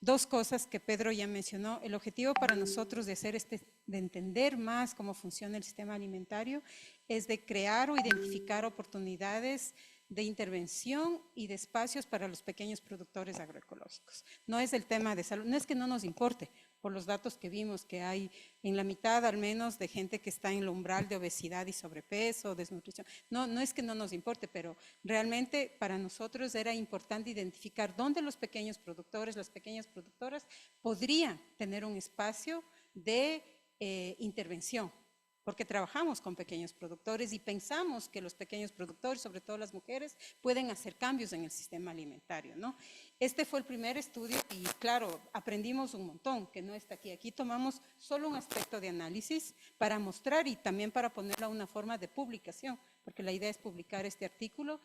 dos cosas que Pedro ya mencionó. El objetivo para nosotros de hacer de entender más cómo funciona el sistema alimentario es de crear o identificar oportunidades de intervención y de espacios para los pequeños productores agroecológicos. No es el tema de salud, no es que no nos importe, por los datos que vimos que hay en la mitad al menos de gente que está en el umbral de obesidad y sobrepeso, desnutrición. No es que no nos importe, pero realmente para nosotros era importante identificar dónde los pequeños productores, las pequeñas productoras podrían tener un espacio de intervención, porque trabajamos con pequeños productores y pensamos que los pequeños productores, sobre todo las mujeres, pueden hacer cambios en el sistema alimentario, ¿no? Este fue el primer estudio y claro, aprendimos un montón, que no está aquí. Aquí tomamos solo un aspecto de análisis para mostrar y también para ponerlo a una forma de publicación, porque la idea es publicar este artículo,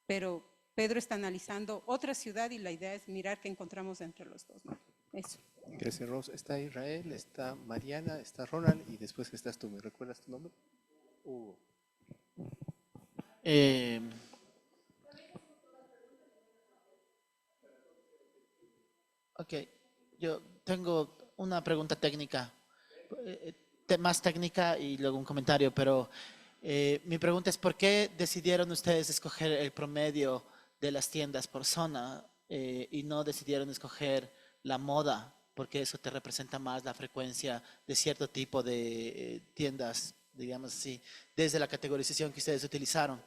pero Pedro está analizando otra ciudad y la idea es mirar qué encontramos entre los dos, ¿no? Eso. Gracias, Ros. Está Israel, está Mariana, está Ronald y después estás tú. ¿Me recuerdas tu nombre? Hugo. Ok, yo tengo una pregunta técnica, más técnica y luego un comentario, pero mi pregunta es ¿por qué decidieron ustedes escoger el promedio de las tiendas por zona y no decidieron escoger la moda? Porque eso te representa más la frecuencia de cierto tipo de tiendas, digamos así, desde la categorización que ustedes utilizaron.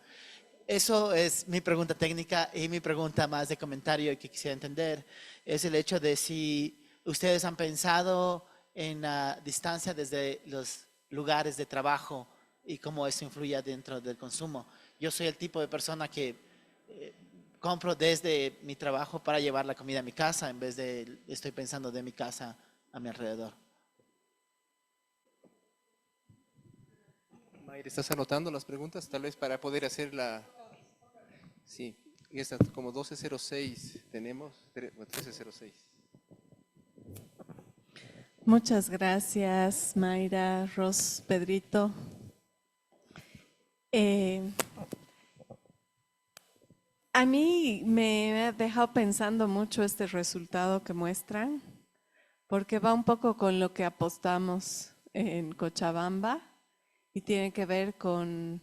Eso es mi pregunta técnica y mi pregunta más de comentario que quisiera entender es el hecho de si ustedes han pensado en la distancia desde los lugares de trabajo y cómo eso influye dentro del consumo. Yo soy el tipo de persona que compro desde mi trabajo para llevar la comida a mi casa en vez de estoy pensando de mi casa a mi alrededor. Mayra, ¿estás anotando las preguntas? Tal vez para poder hacer la... Sí, y esta, como 1206 tenemos, 1306. Muchas gracias, Mayra, Ros, Pedrito. A mí me ha dejado pensando mucho este resultado que muestran, porque va un poco con lo que apostamos en Cochabamba y tiene que ver con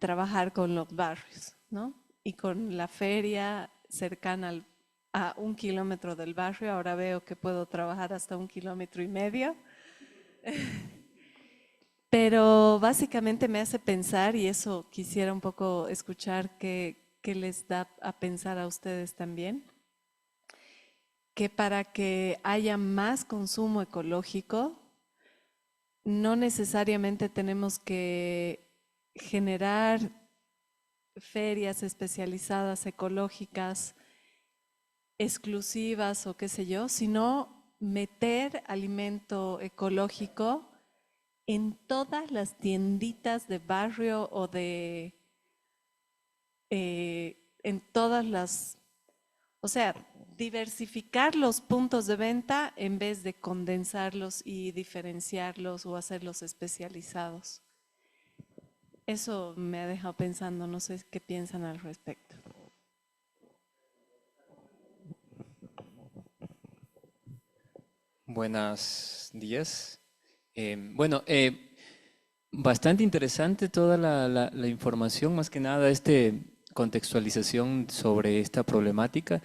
trabajar con los barrios, ¿no? Y con la feria cercana a 1 kilómetro del barrio. Ahora veo que puedo trabajar hasta 1,5 kilómetros. Pero básicamente me hace pensar, y eso quisiera un poco escuchar qué les da a pensar a ustedes también, que para que haya más consumo ecológico, no necesariamente tenemos que generar ferias especializadas ecológicas, exclusivas o qué sé yo, sino meter alimento ecológico en todas las tienditas de barrio o en todas las, o sea, diversificar los puntos de venta en vez de condensarlos y diferenciarlos o hacerlos especializados. Eso me ha dejado pensando, no sé qué piensan al respecto. Buenos días. Bastante interesante toda la información, más que nada contextualización sobre esta problemática.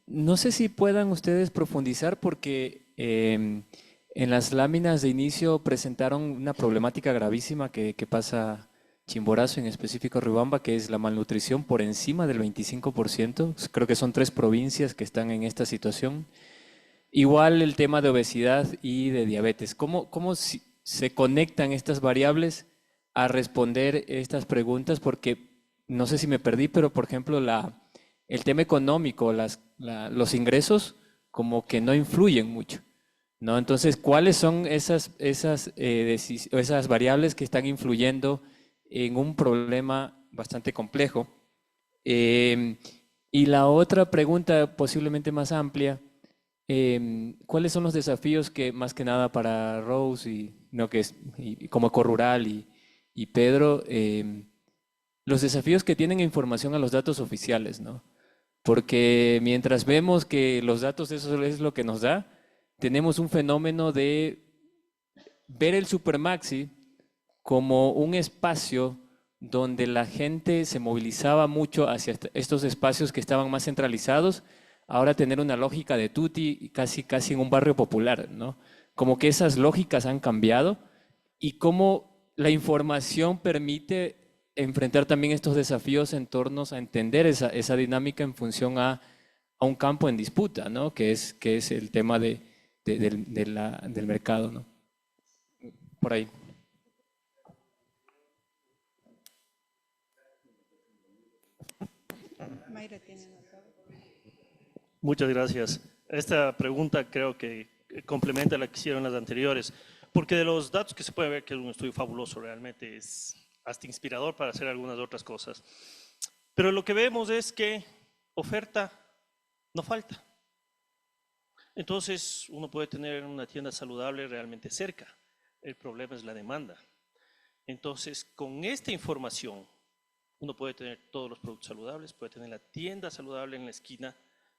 No sé si puedan ustedes profundizar porque en las láminas de inicio presentaron una problemática gravísima que pasa Chimborazo, en específico Riobamba, que es la malnutrición por encima del 25%. Creo que son 3 provincias que están en esta situación. Igual el tema de obesidad y de diabetes. ¿Cómo se conectan estas variables a responder estas preguntas? Porque no sé si me perdí, pero por ejemplo el tema económico, los ingresos como que no influyen mucho, ¿no? Entonces, ¿cuáles son esas variables que están influyendo en un problema bastante complejo? Y la otra pregunta, posiblemente más amplia, ¿cuáles son los desafíos que más que nada para Rose y como Corrural y Pedro, los desafíos que tienen en información a los datos oficiales, ¿no? Porque mientras vemos que los datos eso es lo que nos da, tenemos un fenómeno de ver el Supermaxi como un espacio donde la gente se movilizaba mucho hacia estos espacios que estaban más centralizados, ahora tener una lógica de tutti casi en un barrio popular, ¿no? Como que esas lógicas han cambiado y cómo la información permite enfrentar también estos desafíos en torno a entender esa dinámica en función a un campo en disputa, ¿no? Que es el tema del mercado, ¿no? Por ahí. Mayra tiene anotado. Muchas gracias. Esta pregunta creo que complementa la que hicieron las anteriores, porque de los datos que se puede ver que es un estudio fabuloso, realmente es hasta inspirador para hacer algunas otras cosas. Pero lo que vemos es que oferta no falta. Entonces uno puede tener una tienda saludable realmente cerca. El problema es la demanda. Entonces con esta información uno puede tener todos los productos saludables, puede tener la tienda saludable en la esquina,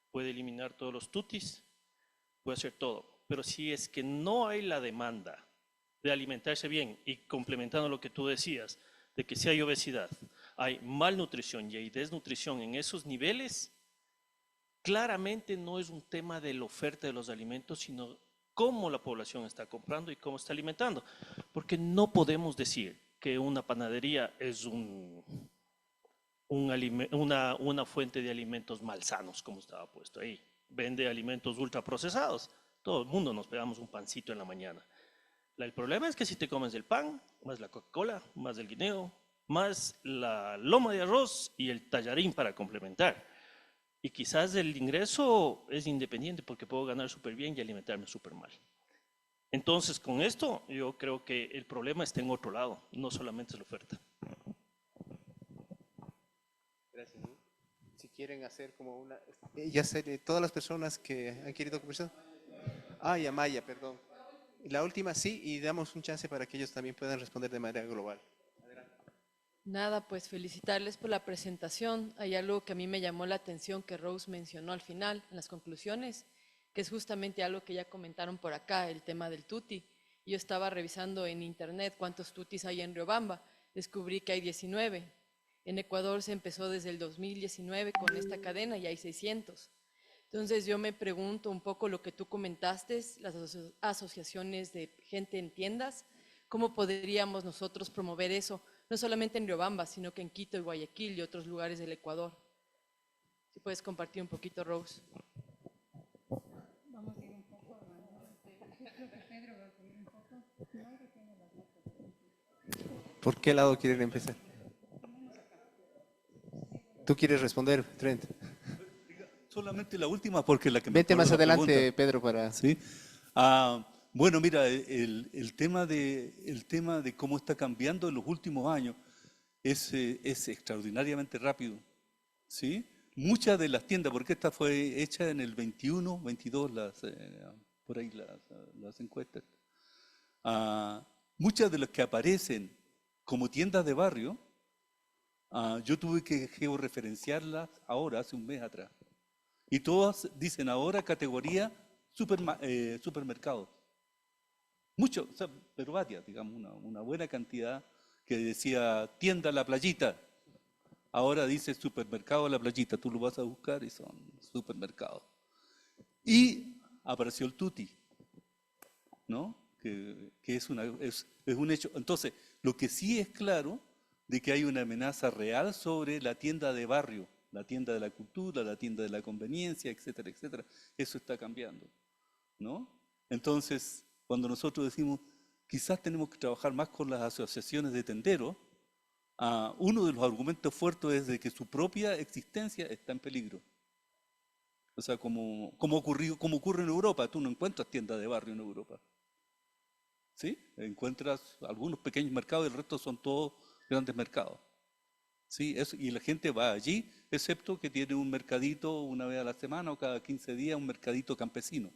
puede eliminar todos los tutis, puede hacer todo. Pero si es que no hay la demanda de alimentarse bien y complementando lo que tú decías, de que si hay obesidad, hay malnutrición y hay desnutrición en esos niveles, claramente no es un tema de la oferta de los alimentos, sino cómo la población está comprando y cómo está alimentando. Porque no podemos decir que una panadería es una fuente de alimentos malsanos, como estaba puesto ahí. Vende alimentos ultraprocesados. Todo el mundo nos pegamos un pancito en la mañana. El problema es que si te comes el pan, más la Coca-Cola, más el guineo, más la loma de arroz y el tallarín para complementar. Y quizás el ingreso es independiente porque puedo ganar súper bien y alimentarme súper mal. Entonces, con esto, yo creo que el problema está en otro lado, no solamente es la oferta. Gracias. Si quieren hacer como una... Ya sé, todas las personas que han querido conversar. Y Amaya, perdón. La última sí, y damos un chance para que ellos también puedan responder de manera global. Nada, pues felicitarles por la presentación. Hay algo que a mí me llamó la atención que Rose mencionó al final, en las conclusiones, que es justamente algo que ya comentaron por acá, el tema del tuti. Yo estaba revisando en internet cuántos tutis hay en Riobamba, descubrí que hay 19. En Ecuador se empezó desde el 2019 con esta cadena y hay 600. Entonces yo me pregunto un poco lo que tú comentaste, las asociaciones de gente en tiendas, ¿cómo podríamos nosotros promover eso? No solamente en Riobamba, sino que en Quito y Guayaquil y otros lugares del Ecuador. Si puedes compartir un poquito, Rose. Vamos a ir un poco. Yo creo que Pedro va a seguir un poco. ¿Por qué lado quieren empezar? ¿Tú quieres responder, Trent? Solamente la última, porque la que me Vete más acuerdo la adelante, pregunta. Pedro, para... ¿Sí? Bueno, mira, el tema de cómo está cambiando en los últimos años es extraordinariamente rápido. ¿Sí? Muchas de las tiendas, porque esta fue hecha en el 21, 22, por ahí las encuestas. Muchas de las que aparecen como tiendas de barrio, yo tuve que georreferenciarlas ahora, hace un mes atrás. Y todas dicen ahora categoría supermercados. Mucho, o sea, pero varias, digamos, una buena cantidad que decía tienda La Playita. Ahora dice supermercado La Playita, tú lo vas a buscar y son supermercados. Y apareció el tuti, ¿no? Que es un hecho. Entonces, lo que sí es claro de que hay una amenaza real sobre la tienda de barrio, la tienda de la cultura, la tienda de la conveniencia, etcétera, etcétera. Eso está cambiando, ¿no? Entonces, cuando nosotros decimos, quizás tenemos que trabajar más con las asociaciones de tenderos, uno de los argumentos fuertes es de que su propia existencia está en peligro. O sea, como ocurre en Europa, tú no encuentras tiendas de barrio en Europa. ¿Sí? Encuentras algunos pequeños mercados y el resto son todos grandes mercados. Sí, y la gente va allí, excepto que tiene un mercadito una vez a la semana o cada 15 días, un mercadito campesino,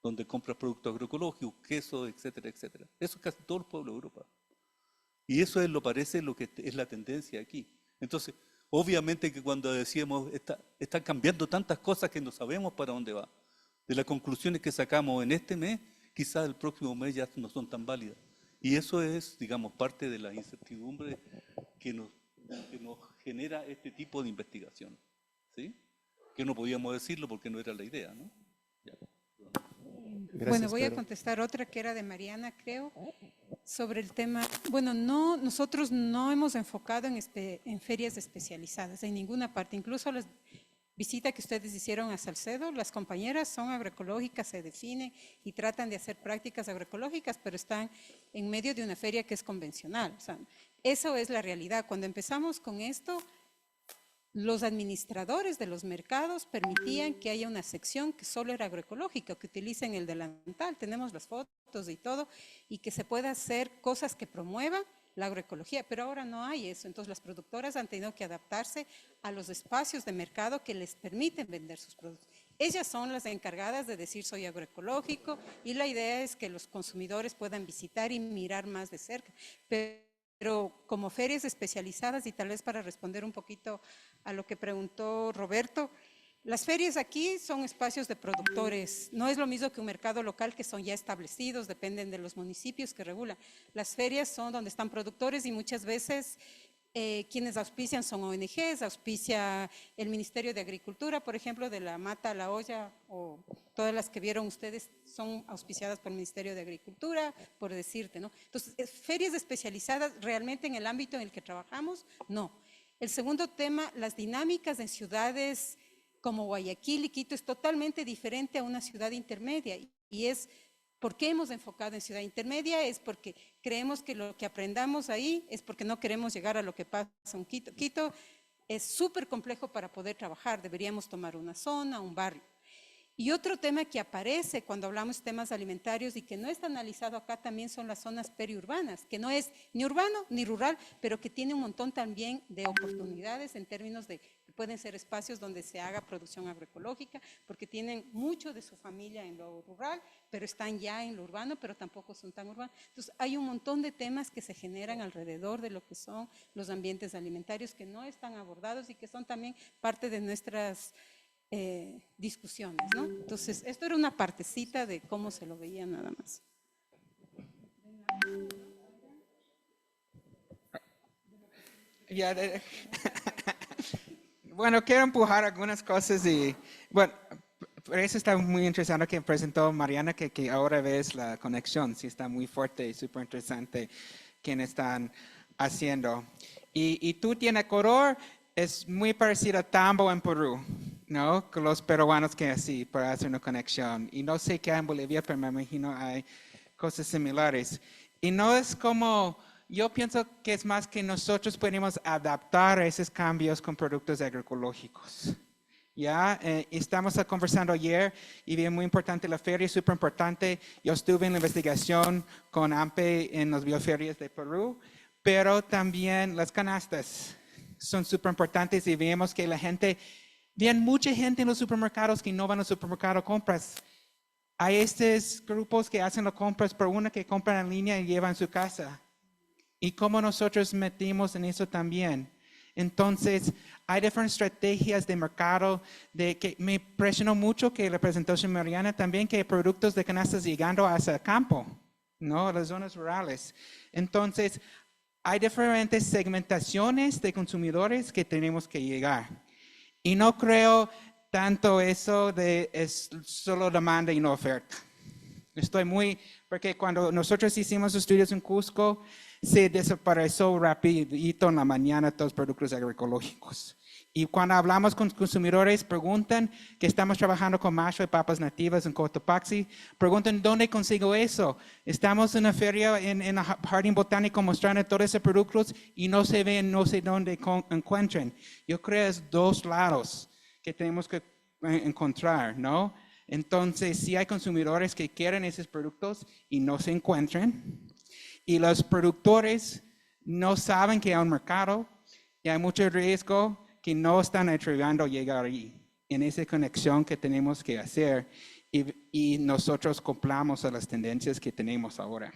donde compras productos agroecológicos, queso, etcétera, etcétera. Eso es casi todo el pueblo de Europa. Y eso es lo que es la tendencia aquí. Entonces, obviamente que cuando decíamos, están cambiando tantas cosas que no sabemos para dónde va. De las conclusiones que sacamos en este mes, quizás el próximo mes ya no son tan válidas. Y eso es, digamos, parte de la incertidumbre que nos genera este tipo de investigación. ¿Sí? Que no podíamos decirlo porque no era la idea, ¿no? Ya. Gracias, Bueno, voy a Pedro. contestar otra que era de Mariana, creo, sobre el tema. Bueno, nosotros no hemos enfocado en ferias especializadas, en ninguna parte. Incluso la visita que ustedes hicieron a Salcedo, las compañeras son agroecológicas, se definen y tratan de hacer prácticas agroecológicas, pero están en medio de una feria que es convencional. O sea, eso es la realidad. Cuando empezamos con esto, los administradores de los mercados permitían que haya una sección que solo era agroecológica, que utilicen el delantal, tenemos las fotos y todo, y que se pueda hacer cosas que promuevan la agroecología, pero ahora no hay eso. Entonces las productoras han tenido que adaptarse a los espacios de mercado que les permiten vender sus productos. Ellas son las encargadas de decir soy agroecológico y la idea es que los consumidores puedan visitar y mirar más de cerca. Pero como ferias especializadas, y tal vez para responder un poquito a lo que preguntó Roberto, las ferias aquí son espacios de productores, no es lo mismo que un mercado local que son ya establecidos, dependen de los municipios que regulan. Las ferias son donde están productores y muchas veces quienes auspician son ONGs, auspicia el Ministerio de Agricultura, por ejemplo, de la Mata a la Olla, o todas las que vieron ustedes son auspiciadas por el Ministerio de Agricultura, por decirte, ¿no? Entonces, ferias especializadas realmente en el ámbito en el que trabajamos, no. El segundo tema, las dinámicas en ciudades como Guayaquil y Quito es totalmente diferente a una ciudad intermedia, y es ¿por qué hemos enfocado en ciudad intermedia? Es porque creemos que lo que aprendamos ahí es porque no queremos llegar a lo que pasa en Quito. Quito es súper complejo para poder trabajar, deberíamos tomar una zona, un barrio. Y otro tema que aparece cuando hablamos de temas alimentarios y que no está analizado acá también son las zonas periurbanas, que no es ni urbano ni rural, pero que tiene un montón también de oportunidades en términos de que pueden ser espacios donde se haga producción agroecológica, porque tienen mucho de su familia en lo rural, pero están ya en lo urbano, pero tampoco son tan urbanos. Entonces hay un montón de temas que se generan alrededor de lo que son los ambientes alimentarios que no están abordados y que son también parte de nuestras discusiones, ¿no? Entonces, esto era una partecita de cómo se lo veía nada más. Bueno, quiero empujar algunas cosas y, bueno, por eso está muy interesante que presentó Mariana, que ahora ves la conexión, sí está muy fuerte y súper interesante quienes están haciendo. Y tú tienes Ecuador, es muy parecido a Tambo en Perú, ¿no? Con los peruanos que así, para hacer una conexión. Y no sé qué hay en Bolivia, pero me imagino hay cosas similares. Y no es como, yo pienso que es más que nosotros podemos adaptar a esos cambios con productos agroecológicos. Ya, estamos conversando ayer y bien muy importante, la feria es súper importante. Yo estuve en la investigación con AMPE en las bioferias de Perú, pero también las canastas son súper importantes y vemos que la gente, vean mucha gente en los supermercados que no van al supermercado a compras. Hay estos grupos que hacen las compras por una que compran en línea y llevan a su casa. Y cómo nosotros metimos en eso también. Entonces, hay diferentes estrategias de mercado que me impresionó mucho que la presentación Mariana también, que hay productos de canastas llegando hacia el campo, ¿no? A las zonas rurales. Entonces, hay diferentes segmentaciones de consumidores que tenemos que llegar. Y no creo tanto eso de es solo demanda y no oferta. Estoy muy, porque cuando nosotros hicimos estudios en Cusco, se desapareció rapidito en la mañana todos los productos agroecológicos. Y cuando hablamos con consumidores, preguntan que estamos trabajando con macho y papas nativas en Cotopaxi, preguntan dónde consigo eso. Estamos en una feria en el Jardín Botánico mostrando todos esos productos y no se ven, no sé dónde encuentran. Yo creo que es dos lados que tenemos que encontrar, ¿no? Entonces, sí hay consumidores que quieren esos productos y no se encuentran. Y los productores no saben que hay un mercado. y hay mucho riesgo que no están atreviendo a llegar ahí, en esa conexión que tenemos que hacer y nosotros cumplamos a las tendencias que tenemos ahora.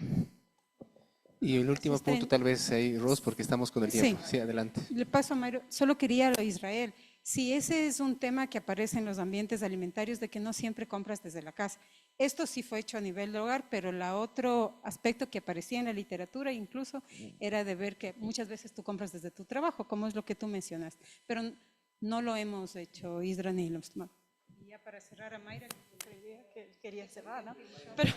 Y el último punto tal vez ahí, Ros, porque estamos con el tiempo. Sí. Sí, adelante. Le paso a Mayro. Solo quería lo de Israel. Si ese es un tema que aparece en los ambientes alimentarios de que no siempre compras desde la casa. Esto sí fue hecho a nivel del hogar, pero el otro aspecto que aparecía en la literatura incluso era de ver que muchas veces tú compras desde tu trabajo, como es lo que tú mencionaste. Pero no lo hemos hecho, Isra, ni lo hemos tomado. Y ya para cerrar a Mayra. Que quería cerrar, ¿no? Pero,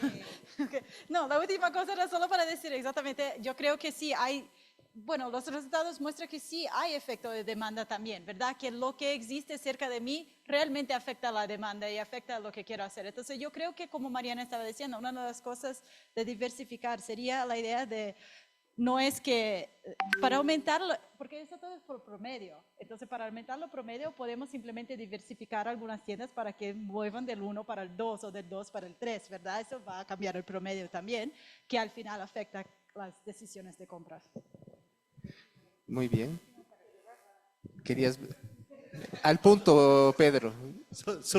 no, la última cosa era solo para decir exactamente, yo creo que sí hay, bueno, los resultados muestran que sí hay efecto de demanda también, ¿verdad? Que lo que existe cerca de mí realmente afecta a la demanda y afecta a lo que quiero hacer. Entonces yo creo que, como Mariana estaba diciendo, una de las cosas de diversificar sería la idea de, no es que para aumentarlo, porque eso todo es por promedio, entonces para aumentar lo promedio podemos simplemente diversificar algunas tiendas para que muevan del 1 para el 2 o del 2 para el 3, ¿verdad? Eso va a cambiar el promedio también, que al final afecta las decisiones de compras. Muy bien. Querías... Al punto, Pedro.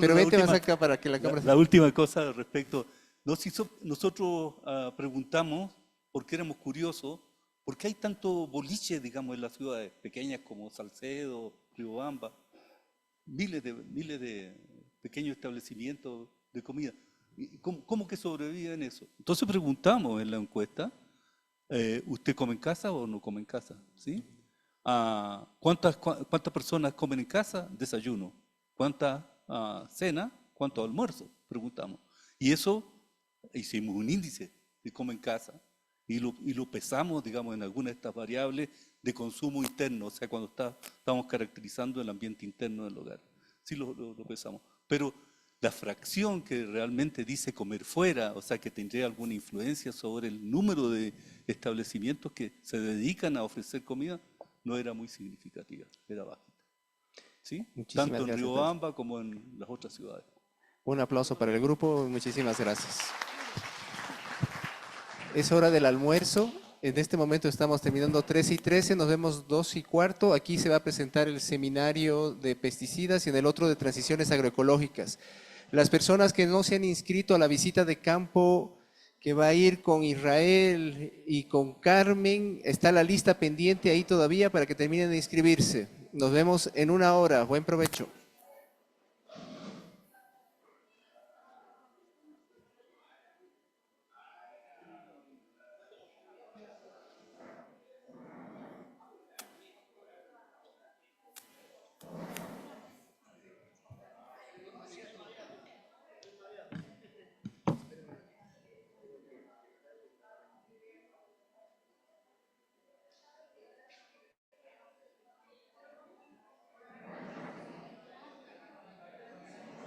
Pero vete más acá para que la cámara... La última cosa al respecto. Nosotros preguntamos, porque éramos curiosos, ¿por qué hay tanto boliche, digamos, en las ciudades pequeñas como Salcedo, Riobamba? Miles de pequeños establecimientos de comida. ¿Cómo que sobreviven eso? Entonces preguntamos en la encuesta, ¿usted come en casa o no come en casa? ¿Sí? ¿Cuántas personas comen en casa? Desayuno. ¿Cuántas cena? ¿Cuánto almuerzo? Preguntamos. Y eso, hicimos un índice de come en casa. Y lo pesamos, digamos, en algunas de estas variables de consumo interno, o sea, cuando estamos caracterizando el ambiente interno del hogar. Sí lo pesamos. Pero la fracción que realmente dice comer fuera, o sea, que tendría alguna influencia sobre el número de establecimientos que se dedican a ofrecer comida, no era muy significativa, era bajita. ¿Sí? Muchísimas Tanto en gracias, Riobamba como en las otras ciudades. Un aplauso para el grupo, muchísimas gracias. Es hora del almuerzo. En este momento estamos terminando 3:13, nos vemos 2:15. Aquí se va a presentar el seminario de pesticidas y en el otro de transiciones agroecológicas. Las personas que no se han inscrito a la visita de campo que va a ir con Israel y con Carmen, está la lista pendiente ahí todavía para que terminen de inscribirse. Nos vemos en 1 hora. Buen provecho.